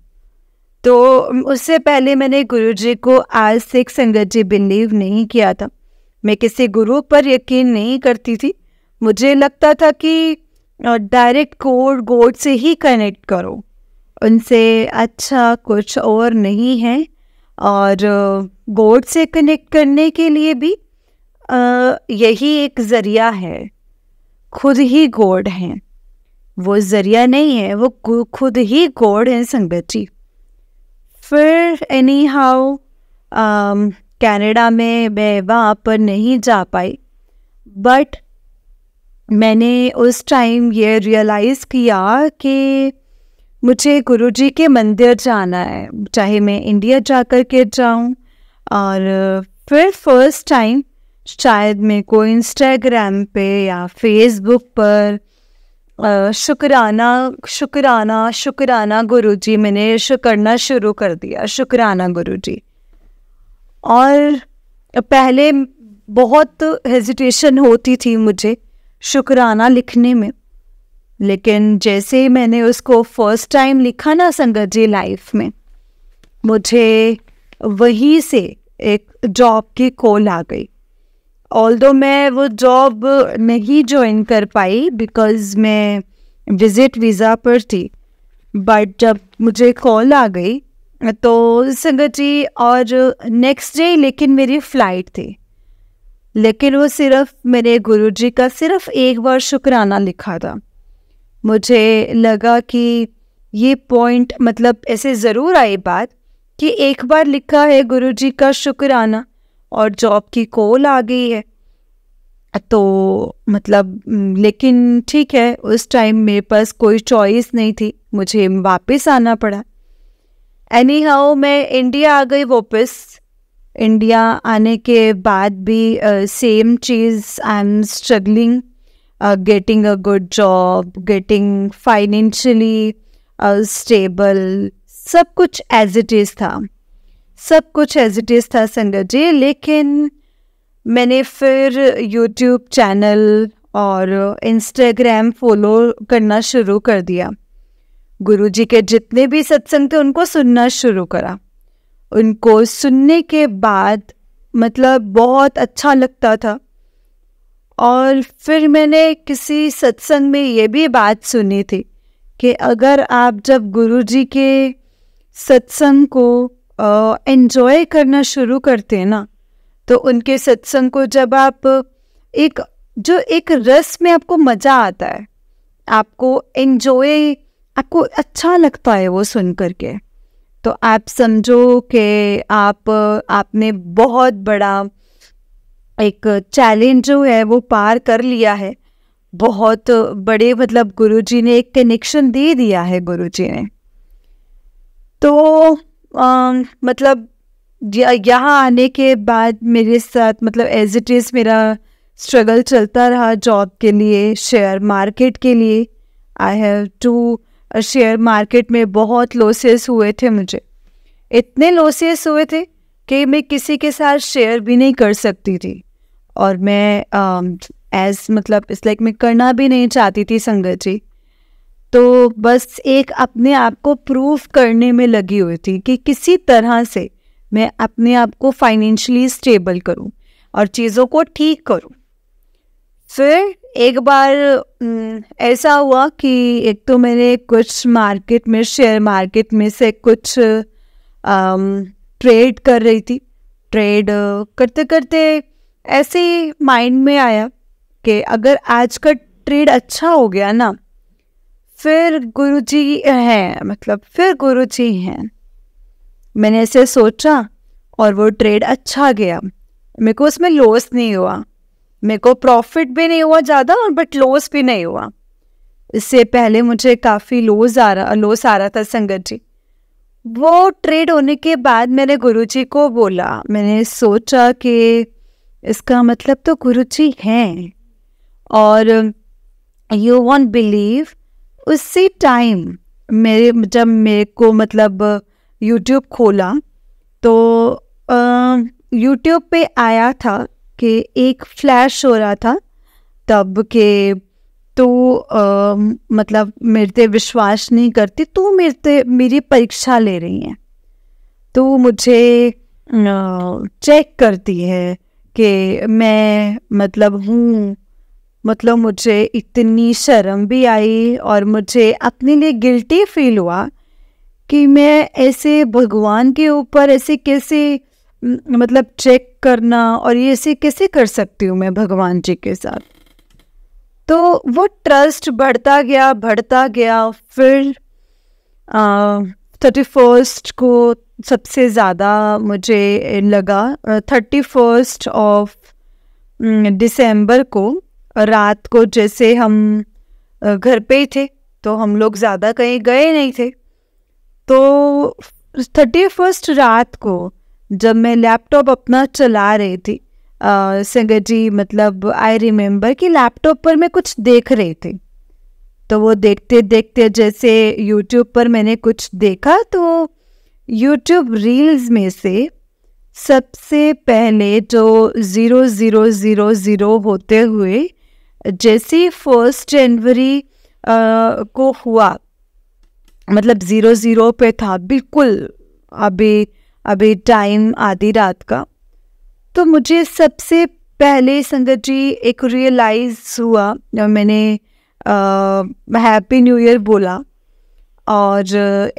तो उससे पहले मैंने गुरुजी को आज तक संगत जी बिलीव नहीं किया था। मैं किसी गुरु पर यकीन नहीं करती थी। मुझे लगता था कि डायरेक्ट गॉड से ही कनेक्ट करो, उनसे अच्छा कुछ और नहीं है। और गॉड से कनेक्ट करने के लिए भी यही एक ज़रिया है। खुद ही गॉड हैं, वो जरिया नहीं है, वो खुद ही गॉड हैं संगत जी। फिर एनी हाउ कनाडा में मैं वहाँ पर नहीं जा पाई, बट मैंने उस टाइम ये रियलाइज़ किया कि मुझे गुरुजी के मंदिर जाना है, चाहे मैं इंडिया जाकर के जाऊँ। और फिर फर्स्ट टाइम शायद मेरे को इंस्टाग्राम पे या फेसबुक पर शुक्राना शुक्राना शुक्राना गुरुजी मैंने करना शुरू कर दिया, शुक्राना गुरुजी। और पहले बहुत हेजिटेशन होती थी मुझे शुक्राना लिखने में, लेकिन जैसे ही मैंने उसको फर्स्ट टाइम लिखा ना संगत जी लाइफ में, मुझे वहीं से एक जॉब की कॉल आ गई। ऑल्दो मैं वो जॉब नहीं ज्वाइन कर पाई बिकॉज़ मैं विजिट वीज़ा पर थी, बट जब मुझे कॉल आ गई तो संगत जी, और नेक्स्ट डे लेकिन मेरी फ़्लाइट थी, लेकिन वो सिर्फ मेरे गुरुजी का सिर्फ एक बार शुक्राना लिखा था। मुझे लगा कि ये पॉइंट मतलब ऐसे ज़रूर आई बात कि एक बार लिखा है गुरुजी का शुक्राना और जॉब की कॉल आ गई है, तो मतलब लेकिन ठीक है, उस टाइम मेरे पास कोई चॉइस नहीं थी, मुझे वापस आना पड़ा। एनी हाउ मैं इंडिया आ गई वापस। इंडिया आने के बाद भी same cheese, I am struggling getting a good job, getting financially stable, सब कुछ एज इट इज़ था, सब कुछ एज इट इज़ था संगत जी। लेकिन मैंने फिर यूट्यूब चैनल और इंस्टाग्राम फॉलो करना शुरू कर दिया। गुरुजी के जितने भी सत्संग थे उनको सुनना शुरू करा। उनको सुनने के बाद मतलब बहुत अच्छा लगता था। और फिर मैंने किसी सत्संग में ये भी बात सुनी थी कि अगर आप जब गुरुजी के सत्संग को एंजॉय करना शुरू करते हैं ना, तो उनके सत्संग को जब आप एक रस में आपको मज़ा आता है, आपको एंजॉय, आपको अच्छा लगता है वो सुन करके, तो आप समझो कि आपने बहुत बड़ा एक चैलेंज जो है वो पार कर लिया है। बहुत बड़े मतलब गुरुजी ने एक कनेक्शन दे दिया है गुरुजी ने। तो मतलब यहाँ आने के बाद मेरे साथ मतलब एज इट इज़ मेरा स्ट्रगल चलता रहा जॉब के लिए, शेयर मार्केट के लिए। I have to share market में बहुत लॉसेस हुए थे मुझे, इतने लॉसेस हुए थे कि मैं किसी के साथ शेयर भी नहीं कर सकती थी। और मैं मतलब इस लाइक मैं करना भी नहीं चाहती थी संगत जी। तो बस एक अपने आप को प्रूव करने में लगी हुई थी कि किसी तरह से मैं अपने आप को फाइनेंशियली स्टेबल करूं और चीज़ों को ठीक करूं। फिर एक बार ऐसा हुआ कि एक तो मैंने कुछ मार्केट में, शेयर मार्केट में से कुछ ट्रेड कर रही थी। ट्रेड करते करते ऐसे ही माइंड में आया कि अगर आज का ट्रेड अच्छा हो गया ना, फिर गुरुजी हैं, मतलब फिर गुरुजी हैं। मैंने ऐसे सोचा और वो ट्रेड अच्छा गया। मेरे को उसमें लॉस नहीं हुआ, मेरे को प्रॉफिट भी नहीं हुआ ज़्यादा और बट लॉस भी नहीं हुआ। इससे पहले मुझे काफ़ी लॉस आ रहा था संगत जी। वो ट्रेड होने के बाद मैंने गुरुजी को बोला, मैंने सोचा कि इसका मतलब तो गुरुजी हैं। और यू वॉन्ट बिलीव, उसी टाइम जब मेरे को मतलब यूट्यूब खोला तो यूट्यूब पे आया था कि एक फ्लैश हो रहा था तब के तो मतलब मेरे पे विश्वास नहीं करती, तो मेरी परीक्षा ले रही हैं, तो मुझे चेक करती है कि मैं मतलब हूँ। मतलब मुझे इतनी शर्म भी आई और मुझे अपने लिए गिल्टी फील हुआ कि मैं ऐसे भगवान के ऊपर ऐसे कैसे मतलब चेक करना, और ये ऐसे कैसे कर सकती हूँ मैं भगवान जी के साथ। तो वो ट्रस्ट बढ़ता गया। फिर 31st को सबसे ज़्यादा मुझे लगा। 31 दिसंबर को रात को, जैसे हम घर पे ही थे तो हम लोग ज़्यादा कहीं गए नहीं थे, तो 31 रात को जब मैं लैपटॉप अपना चला रही थी, संगत जी, मतलब आई रिमेम्बर कि लैपटॉप पर मैं कुछ देख रही थी। तो वो देखते देखते जैसे यूट्यूब पर मैंने कुछ देखा, तो यूट्यूब रील्स में से सबसे पहले जो 0000 होते हुए जैसे 1 जनवरी को हुआ, मतलब 00 पे था बिल्कुल, अभी टाइम आधी रात का। तो मुझे सबसे पहले संगत जी एक रियलाइज हुआ, मैंने हैप्पी न्यू ईयर बोला, और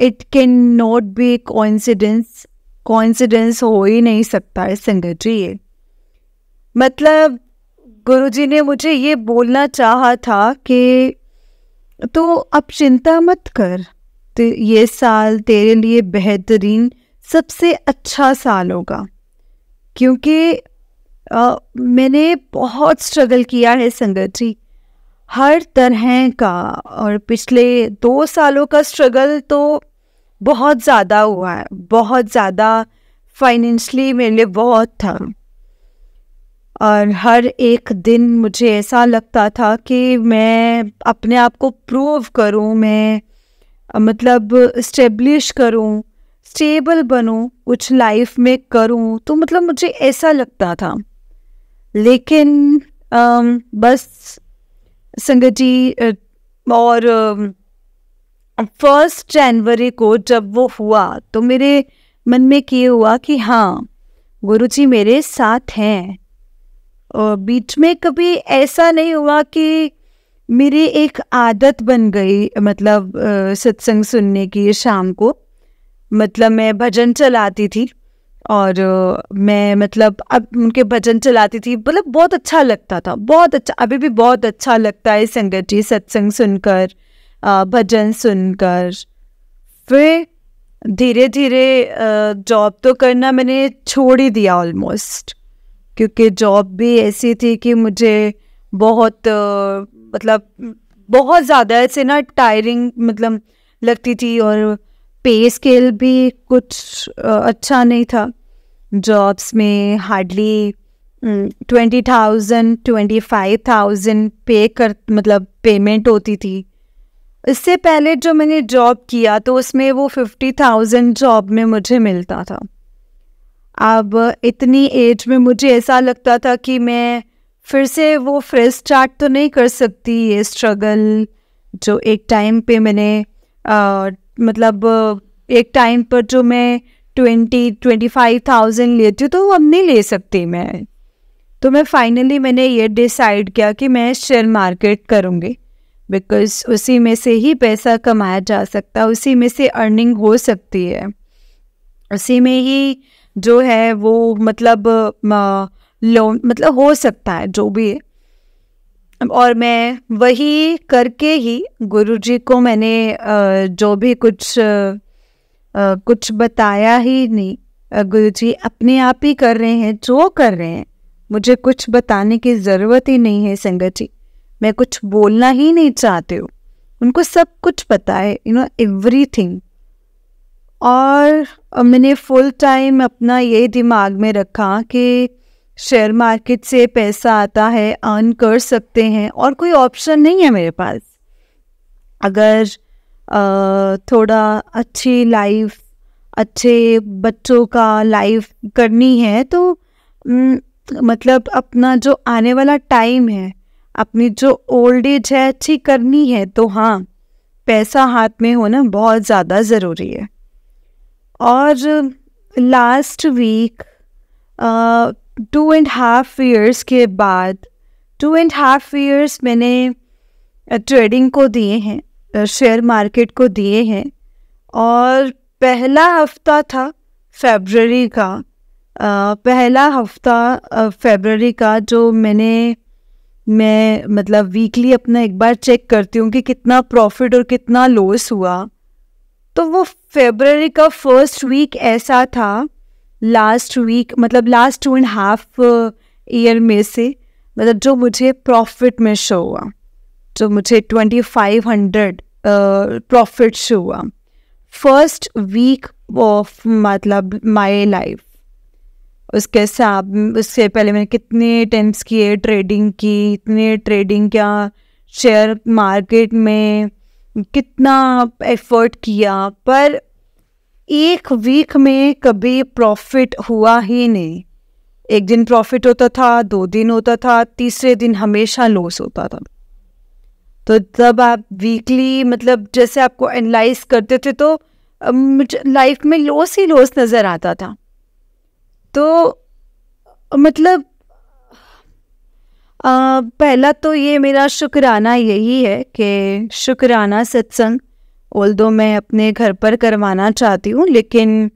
it can not be coincidence हो ही नहीं सकता है संगत जी। ये मतलब गुरुजी ने मुझे ये बोलना चाहा था कि तो अब चिंता मत कर, तो ये साल तेरे लिए बेहतरीन सबसे अच्छा साल होगा। क्योंकि मैंने बहुत स्ट्रगल किया है संगत जी, हर तरह का, और पिछले 2 सालों का स्ट्रगल तो बहुत ज़्यादा हुआ है, बहुत ज़्यादा फाइनेंशली मेरे लिए बहुत था। और हर एक दिन मुझे ऐसा लगता था कि मैं अपने आप को प्रूव करूं, मैं मतलब स्टेब्लिश करूं, स्टेबल बनूं, कुछ लाइफ में करूं, तो मतलब मुझे ऐसा लगता था। लेकिन बस संगत जी, और 1 जनवरी को जब वो हुआ तो मेरे मन में ये हुआ कि हाँ, गुरुजी मेरे साथ हैं। और बीच में कभी ऐसा नहीं हुआ कि मेरी एक आदत बन गई, मतलब सत्संग सुनने की शाम को, मतलब मैं भजन चलाती थी, और मैं मतलब अब उनके भजन चलाती थी, मतलब बहुत अच्छा लगता था, बहुत अच्छा, अभी भी बहुत अच्छा लगता है संगत जी, सत्संग सुनकर, भजन सुनकर। फिर धीरे धीरे जॉब तो करना मैंने छोड़ ही दिया ऑलमोस्ट, क्योंकि जॉब भी ऐसी थी कि मुझे बहुत मतलब बहुत ज़्यादा ऐसे ना टायरिंग मतलब लगती थी, और पे स्केल भी कुछ अच्छा नहीं था। जॉब्स में हार्डली 20,000 25,000 मतलब पेमेंट होती थी। इससे पहले जो मैंने जॉब किया तो उसमें वो 50,000 जॉब में मुझे मिलता था। अब इतनी एज में मुझे ऐसा लगता था कि मैं फिर से वो फ्रेश स्टार्ट तो नहीं कर सकती, ये स्ट्रगल जो एक टाइम पे मैंने मतलब एक टाइम पर जो मैं 25,000 लेती हूँ तो वो अब नहीं ले सकती मैं। तो मैंने ये डिसाइड किया कि मैं शेयर मार्केट करूँगी, बिकॉज उसी में से ही पैसा कमाया जा सकता है, उसी में से अर्निंग हो सकती है, उसी में ही जो है वो मतलब लोन मतलब हो सकता है जो भी है। और मैं वही करके ही गुरुजी को मैंने जो भी कुछ बताया ही नहीं। गुरुजी अपने आप ही कर रहे हैं जो कर रहे हैं, मुझे कुछ बताने की ज़रूरत ही नहीं है संगत जी, मैं कुछ बोलना ही नहीं चाहती हूँ, उनको सब कुछ पता है, एवरीथिंग। और मैंने फुल टाइम अपना ये दिमाग में रखा कि शेयर मार्केट से पैसा आता है, अर्न कर सकते हैं, और कोई ऑप्शन नहीं है मेरे पास। अगर थोड़ा अच्छी लाइफ, अच्छे बच्चों का लाइफ करनी है तो मतलब अपना जो आने वाला टाइम है, अपनी जो ओल्ड एज है अच्छी करनी है, तो हाँ, पैसा हाथ में होना बहुत ज़्यादा ज़रूरी है। और लास्ट वीक 2.5 years के बाद 2.5 years मैंने ट्रेडिंग को दिए हैं, शेयर मार्केट को दिए हैं। और पहला हफ्ता था फरवरी का, जो मैंने मैं मतलब वीकली अपना एक बार चेक करती हूँ कि कितना प्रॉफिट और कितना लॉस हुआ। तो वो फरवरी का फर्स्ट वीक ऐसा था, लास्ट वीक मतलब लास्ट 2.5 ईयर में से, मतलब जो मुझे प्रॉफिट में शो हुआ, जो मुझे 2500 प्रॉफिट शो हुआ फर्स्ट वीक ऑफ मतलब माय लाइफ। उससे पहले मैंने कितने अटेम्प्ट्स किए ट्रेडिंग की, इतने ट्रेडिंग क्या, शेयर मार्केट में कितना एफर्ट किया, पर एक वीक में कभी प्रॉफिट हुआ ही नहीं। एक दिन प्रॉफिट होता था, 2 दिन होता था, तीसरे दिन हमेशा लॉस होता था। तो जब आप वीकली मतलब जैसे आपको एनालाइज करते थे तो मुझे लाइफ में लॉस ही लॉस नज़र आता था। तो मतलब पहला तो ये मेरा शुक्राना यही है कि शुक्राना सत्संग, ऑल्दो मैं अपने घर पर करवाना चाहती हूँ, लेकिन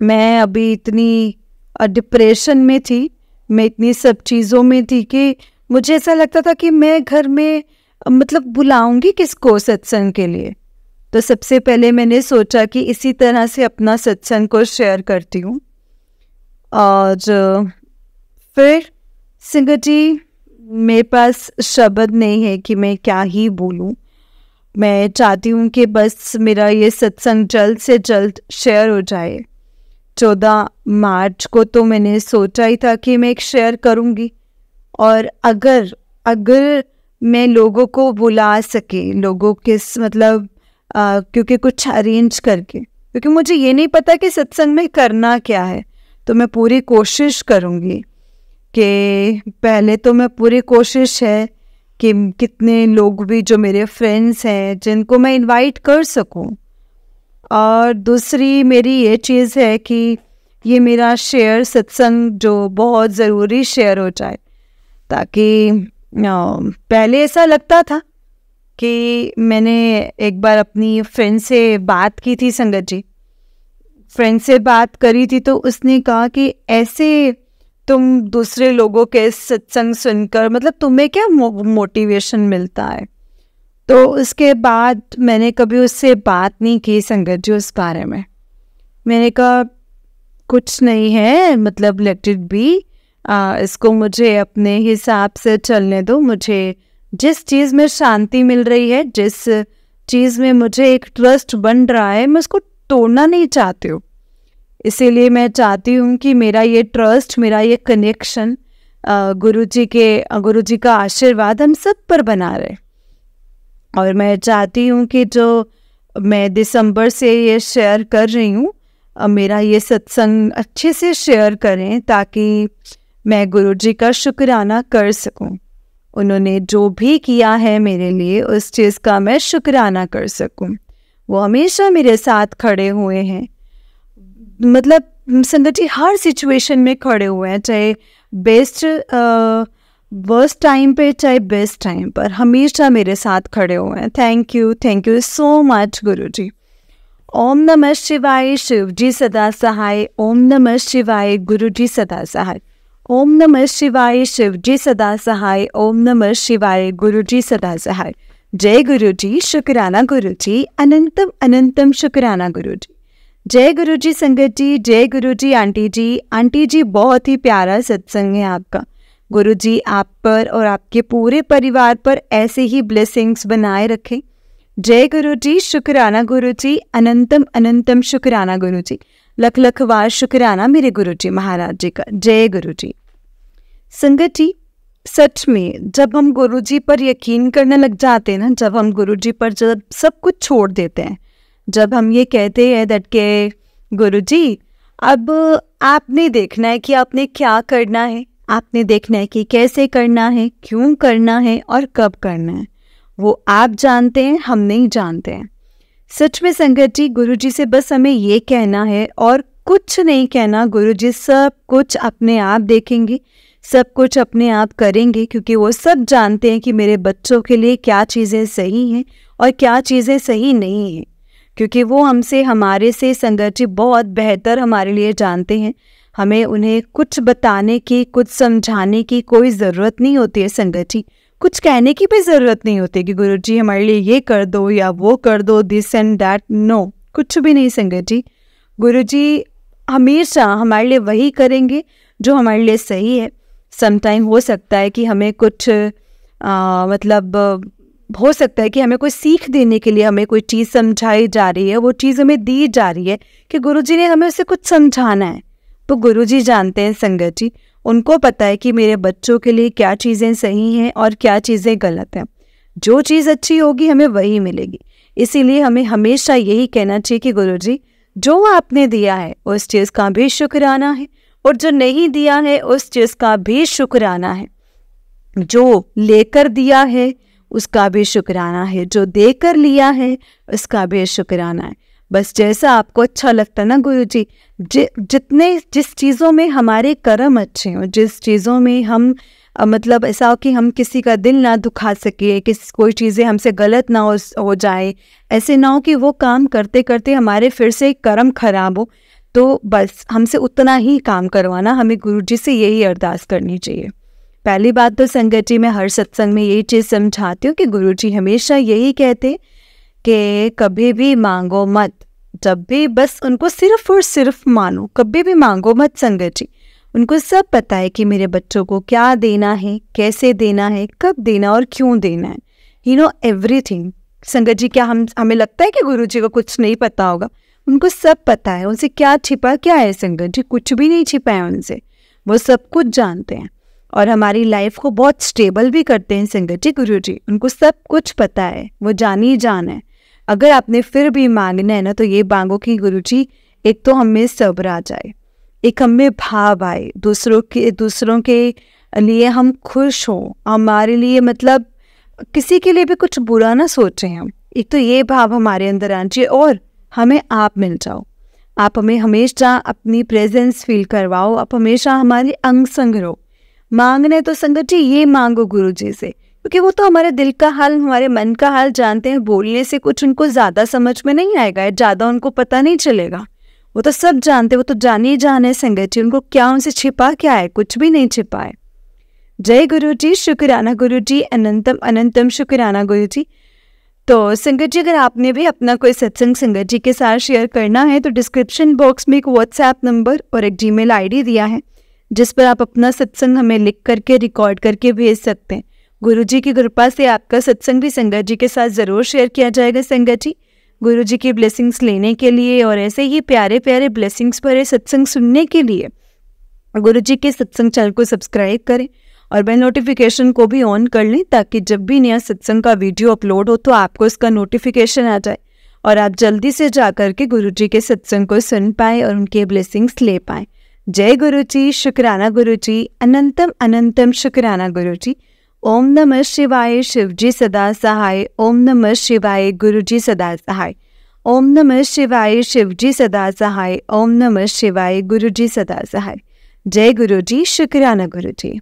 मैं अभी इतनी डिप्रेशन में थी, मैं इतनी सब चीज़ों में थी कि मुझे ऐसा लगता था कि मैं घर में मतलब बुलाऊंगी किसको सत्संग के लिए। तो सबसे पहले मैंने सोचा कि इसी तरह से अपना सत्संग को शेयर करती हूँ। और फिर संगत जी, मेरे पास शब्द नहीं है कि मैं क्या ही बोलूँ। मैं चाहती हूँ कि बस मेरा ये सत्संग जल्द से जल्द शेयर हो जाए। 14 मार्च को तो मैंने सोचा ही था कि मैं एक शेयर करूँगी, और अगर मैं लोगों को बुला सके, लोगों के मतलब क्योंकि कुछ अरेंज करके, क्योंकि मुझे ये नहीं पता कि सत्संग में करना क्या है, तो मैं पूरी कोशिश करूँगी कि पहले तो मैं पूरी कोशिश है कि कितने लोग भी जो मेरे फ्रेंड्स हैं जिनको मैं इनवाइट कर सकूं। और दूसरी मेरी ये चीज़ है कि ये मेरा शेयर सत्संग जो बहुत ज़रूरी शेयर हो जाए, ताकि पहले ऐसा लगता था कि मैंने एक बार अपनी फ्रेंड से बात की थी, संगत जी फ्रेंड से बात करी थी, तो उसने कहा कि ऐसे तुम दूसरे लोगों के सत्संग सुनकर मतलब तुम्हें क्या मोटिवेशन मिलता है। तो उसके बाद मैंने कभी उससे बात नहीं की संगत जी उस बारे में। मैंने कहा कुछ नहीं है, मतलब लेट इट बी, इसको मुझे अपने हिसाब से चलने दो। मुझे जिस चीज़ में शांति मिल रही है, जिस चीज़ में मुझे एक ट्रस्ट बन रहा है, मैं उसको तोड़ना नहीं चाहती हूँ। इसीलिए मैं चाहती हूँ कि मेरा ये ट्रस्ट, मेरा ये कनेक्शन गुरुजी का आशीर्वाद हम सब पर बना रहे। और मैं चाहती हूँ कि जो मैं दिसंबर से ये शेयर कर रही हूँ, मेरा ये सत्संग अच्छे से शेयर करें, ताकि मैं गुरुजी का शुक्राना कर सकूं। उन्होंने जो भी किया है मेरे लिए, उस चीज़ का मैं शुक्राना कर सकूं। वो हमेशा मेरे साथ खड़े हुए हैं, मतलब संगत जी हर सिचुएशन में खड़े हुए हैं, चाहे बेस्ट वर्स्ट टाइम पे चाहे बेस्ट टाइम पर, हमेशा मेरे साथ खड़े हुए हैं। थैंक यू सो मच गुरुजी। ओम नमः शिवाय, शिव जी सदा सहाय। ओम नमः शिवाय, गुरुजी सदा सहाय। ओम नमः शिवाय, शिव जी सदा सहाय। ओम नमः शिवाय, गुरुजी सदा सहाय। जय गुरुजी, शुक्राना गुरुजी, अनंतम अनंतम शुक्राना गुरुजी। जय गुरुजी संगत जी, जय गुरुजी आंटी जी। आंटी जी बहुत ही प्यारा सत्संग है आपका। गुरुजी आप पर और आपके पूरे परिवार पर ऐसे ही ब्लेसिंग्स बनाए रखें। जय गुरुजी, शुक्राना गुरुजी, अनंतम अनंतम शुक्राना गुरुजी। लख लख बार शुक्राना मेरे गुरुजी महाराज जी का। जय गुरुजी। संगत जी सच में जब हम गुरुजी पर यकीन करने लग जाते हैं ना, जब हम गुरुजी पर जब सब कुछ छोड़ देते हैं, जब हम ये कहते हैं दैट के गुरुजी अब आपने देखना है कि आपने क्या करना है, आपने देखना है कि कैसे करना है, क्यों करना है और कब करना है, वो आप जानते हैं, हम नहीं जानते हैं। सच में संगत जी गुरुजी से बस हमें ये कहना है और कुछ नहीं कहना। गुरुजी सब कुछ अपने आप देखेंगे, सब कुछ अपने आप करेंगे, क्योंकि वो सब जानते हैं कि मेरे बच्चों के लिए क्या चीज़ें सही हैं और क्या चीज़ें सही नहीं हैं, क्योंकि वो हमसे हमारे से संगत जी बहुत बेहतर हमारे लिए जानते हैं। हमें उन्हें कुछ बताने की, कुछ समझाने की कोई ज़रूरत नहीं होती है संगत जी। कुछ कहने की भी ज़रूरत नहीं होती कि गुरुजी हमारे लिए ये कर दो या वो कर दो, दिस एंड दैट। नो, कुछ भी नहीं संगत जी। गुरुजी हमेशा हमारे लिए वही करेंगे जो हमारे लिए सही है। समटाइम हो सकता है कि हमें कुछ हो सकता है कि हमें कोई सीख देने के लिए हमें कोई चीज़ समझाई जा रही है, वो चीज़ हमें दी जा रही है कि गुरुजी ने हमें उसे कुछ समझाना है। तो गुरुजी जानते हैं संगत जी, उनको पता है कि मेरे बच्चों के लिए क्या चीज़ें सही हैं और क्या चीज़ें गलत हैं। जो चीज़ अच्छी होगी हमें वही मिलेगी। इसीलिए हमें हमेशा यही कहना चाहिए कि गुरुजी जो आपने दिया है उस चीज़ का भी शुक्राना है, और जो नहीं दिया है उस चीज़ का भी शुक्राना है। जो लेकर दिया है उसका भी शुक्राना है, जो देकर लिया है उसका भी शुक्राना है। बस जैसा आपको अच्छा लगता है ना गुरुजी, जिस चीज़ों में हमारे कर्म अच्छे हों, जिस चीज़ों में हम ऐसा हो कि हम किसी का दिल ना दुखा सके, कोई चीज़ें हमसे गलत ना हो जाए, ऐसे ना हो कि वो काम करते करते हमारे फिर से कर्म खराब हो, तो बस हमसे उतना ही काम करवाना। हमें गुरुजी से यही अरदास करनी चाहिए। पहली बात तो संगत जी, मैं हर सत्संग में यही चीज़ समझाती हूँ कि गुरुजी हमेशा यही कहते कि कभी भी मांगो मत, जब भी बस उनको सिर्फ और सिर्फ मानो, कभी भी मांगो मत संगत जी। उनको सब पता है कि मेरे बच्चों को क्या देना है, कैसे देना है, कब देना और क्यों देना है। यू नो एवरीथिंग संगत जी। क्या हमें लगता है कि गुरुजी को कुछ नहीं पता होगा? उनको सब पता है। उनसे क्या छिपा क्या है संगत जी? कुछ भी नहीं छिपा है उनसे, वो सब कुछ जानते हैं और हमारी लाइफ को बहुत स्टेबल भी करते हैं संगत जी गुरुजी। उनको सब कुछ पता है, वो जानी जान है। अगर आपने फिर भी मांगना है ना, तो ये मांगो कि गुरुजी एक तो हमें सब्र आ जाए, एक हमें भाव आए, दूसरों के लिए हम खुश हों, हमारे लिए किसी के लिए भी कुछ बुरा ना सोचें हम। एक तो ये भाव हमारे अंदर आना चाहिए, और हमें आप मिल जाओ। आप हमें हमेशा अपनी प्रेजेंस फील करवाओ, आप हमेशा हमारे अंग संग रहो। मांगने तो संगत जी ये मांगो गुरुजी से, क्योंकि वो तो हमारे दिल का हाल, हमारे मन का हाल जानते हैं। बोलने से कुछ उनको ज़्यादा समझ में नहीं आएगा, ज़्यादा उनको पता नहीं चलेगा। वो तो सब जानते, वो तो जाने ही जाने संगत जी। उनको क्या उनसे छिपा क्या है? कुछ भी नहीं छिपा है। जय गुरुजी, शुक्राना गुरुजी, अनंतम अनंतम शुक्राना गुरुजी। तो संगत जी, अगर आपने भी अपना कोई सत्संग संगत जी के साथ शेयर करना है तो डिस्क्रिप्शन बॉक्स में एक व्हाट्सएप नंबर और एक जीमेल आईडी दिया है, जिस पर आप अपना सत्संग हमें लिख करके रिकॉर्ड करके भेज सकते हैं। गुरुजी की कृपा से आपका सत्संग भी संगत जी के साथ ज़रूर शेयर किया जाएगा संगत जी। गुरुजी की ब्लेसिंग्स लेने के लिए और ऐसे ही प्यारे प्यारे ब्लेसिंग्स भरे सत्संग सुनने के लिए गुरुजी के सत्संग चैनल को सब्सक्राइब करें और बेल नोटिफिकेशन को भी ऑन कर लें, ताकि जब भी नया सत्संग का वीडियो अपलोड हो तो आपको इसका नोटिफिकेशन आ जाए और आप जल्दी से जा कर के गुरुजी के सत्संग को सुन पाएँ और उनके ब्लेसिंग्स ले पाएँ। जय गुरुजी, शुक्राना गुरुजी, अनंतम अनंतम शुक्राना गुरुजी। ओम नमः शिवाय, शिवजी सदा सहाय। ओम नमः शिवाय, गुरुजी सदा सहाय। ओम नमः शिवाय, शिवजी सदा सहाय। ओम नमः शिवाय, गुरुजी सदा सहाय। जय गुरुजी, शुक्राना गुरुजी।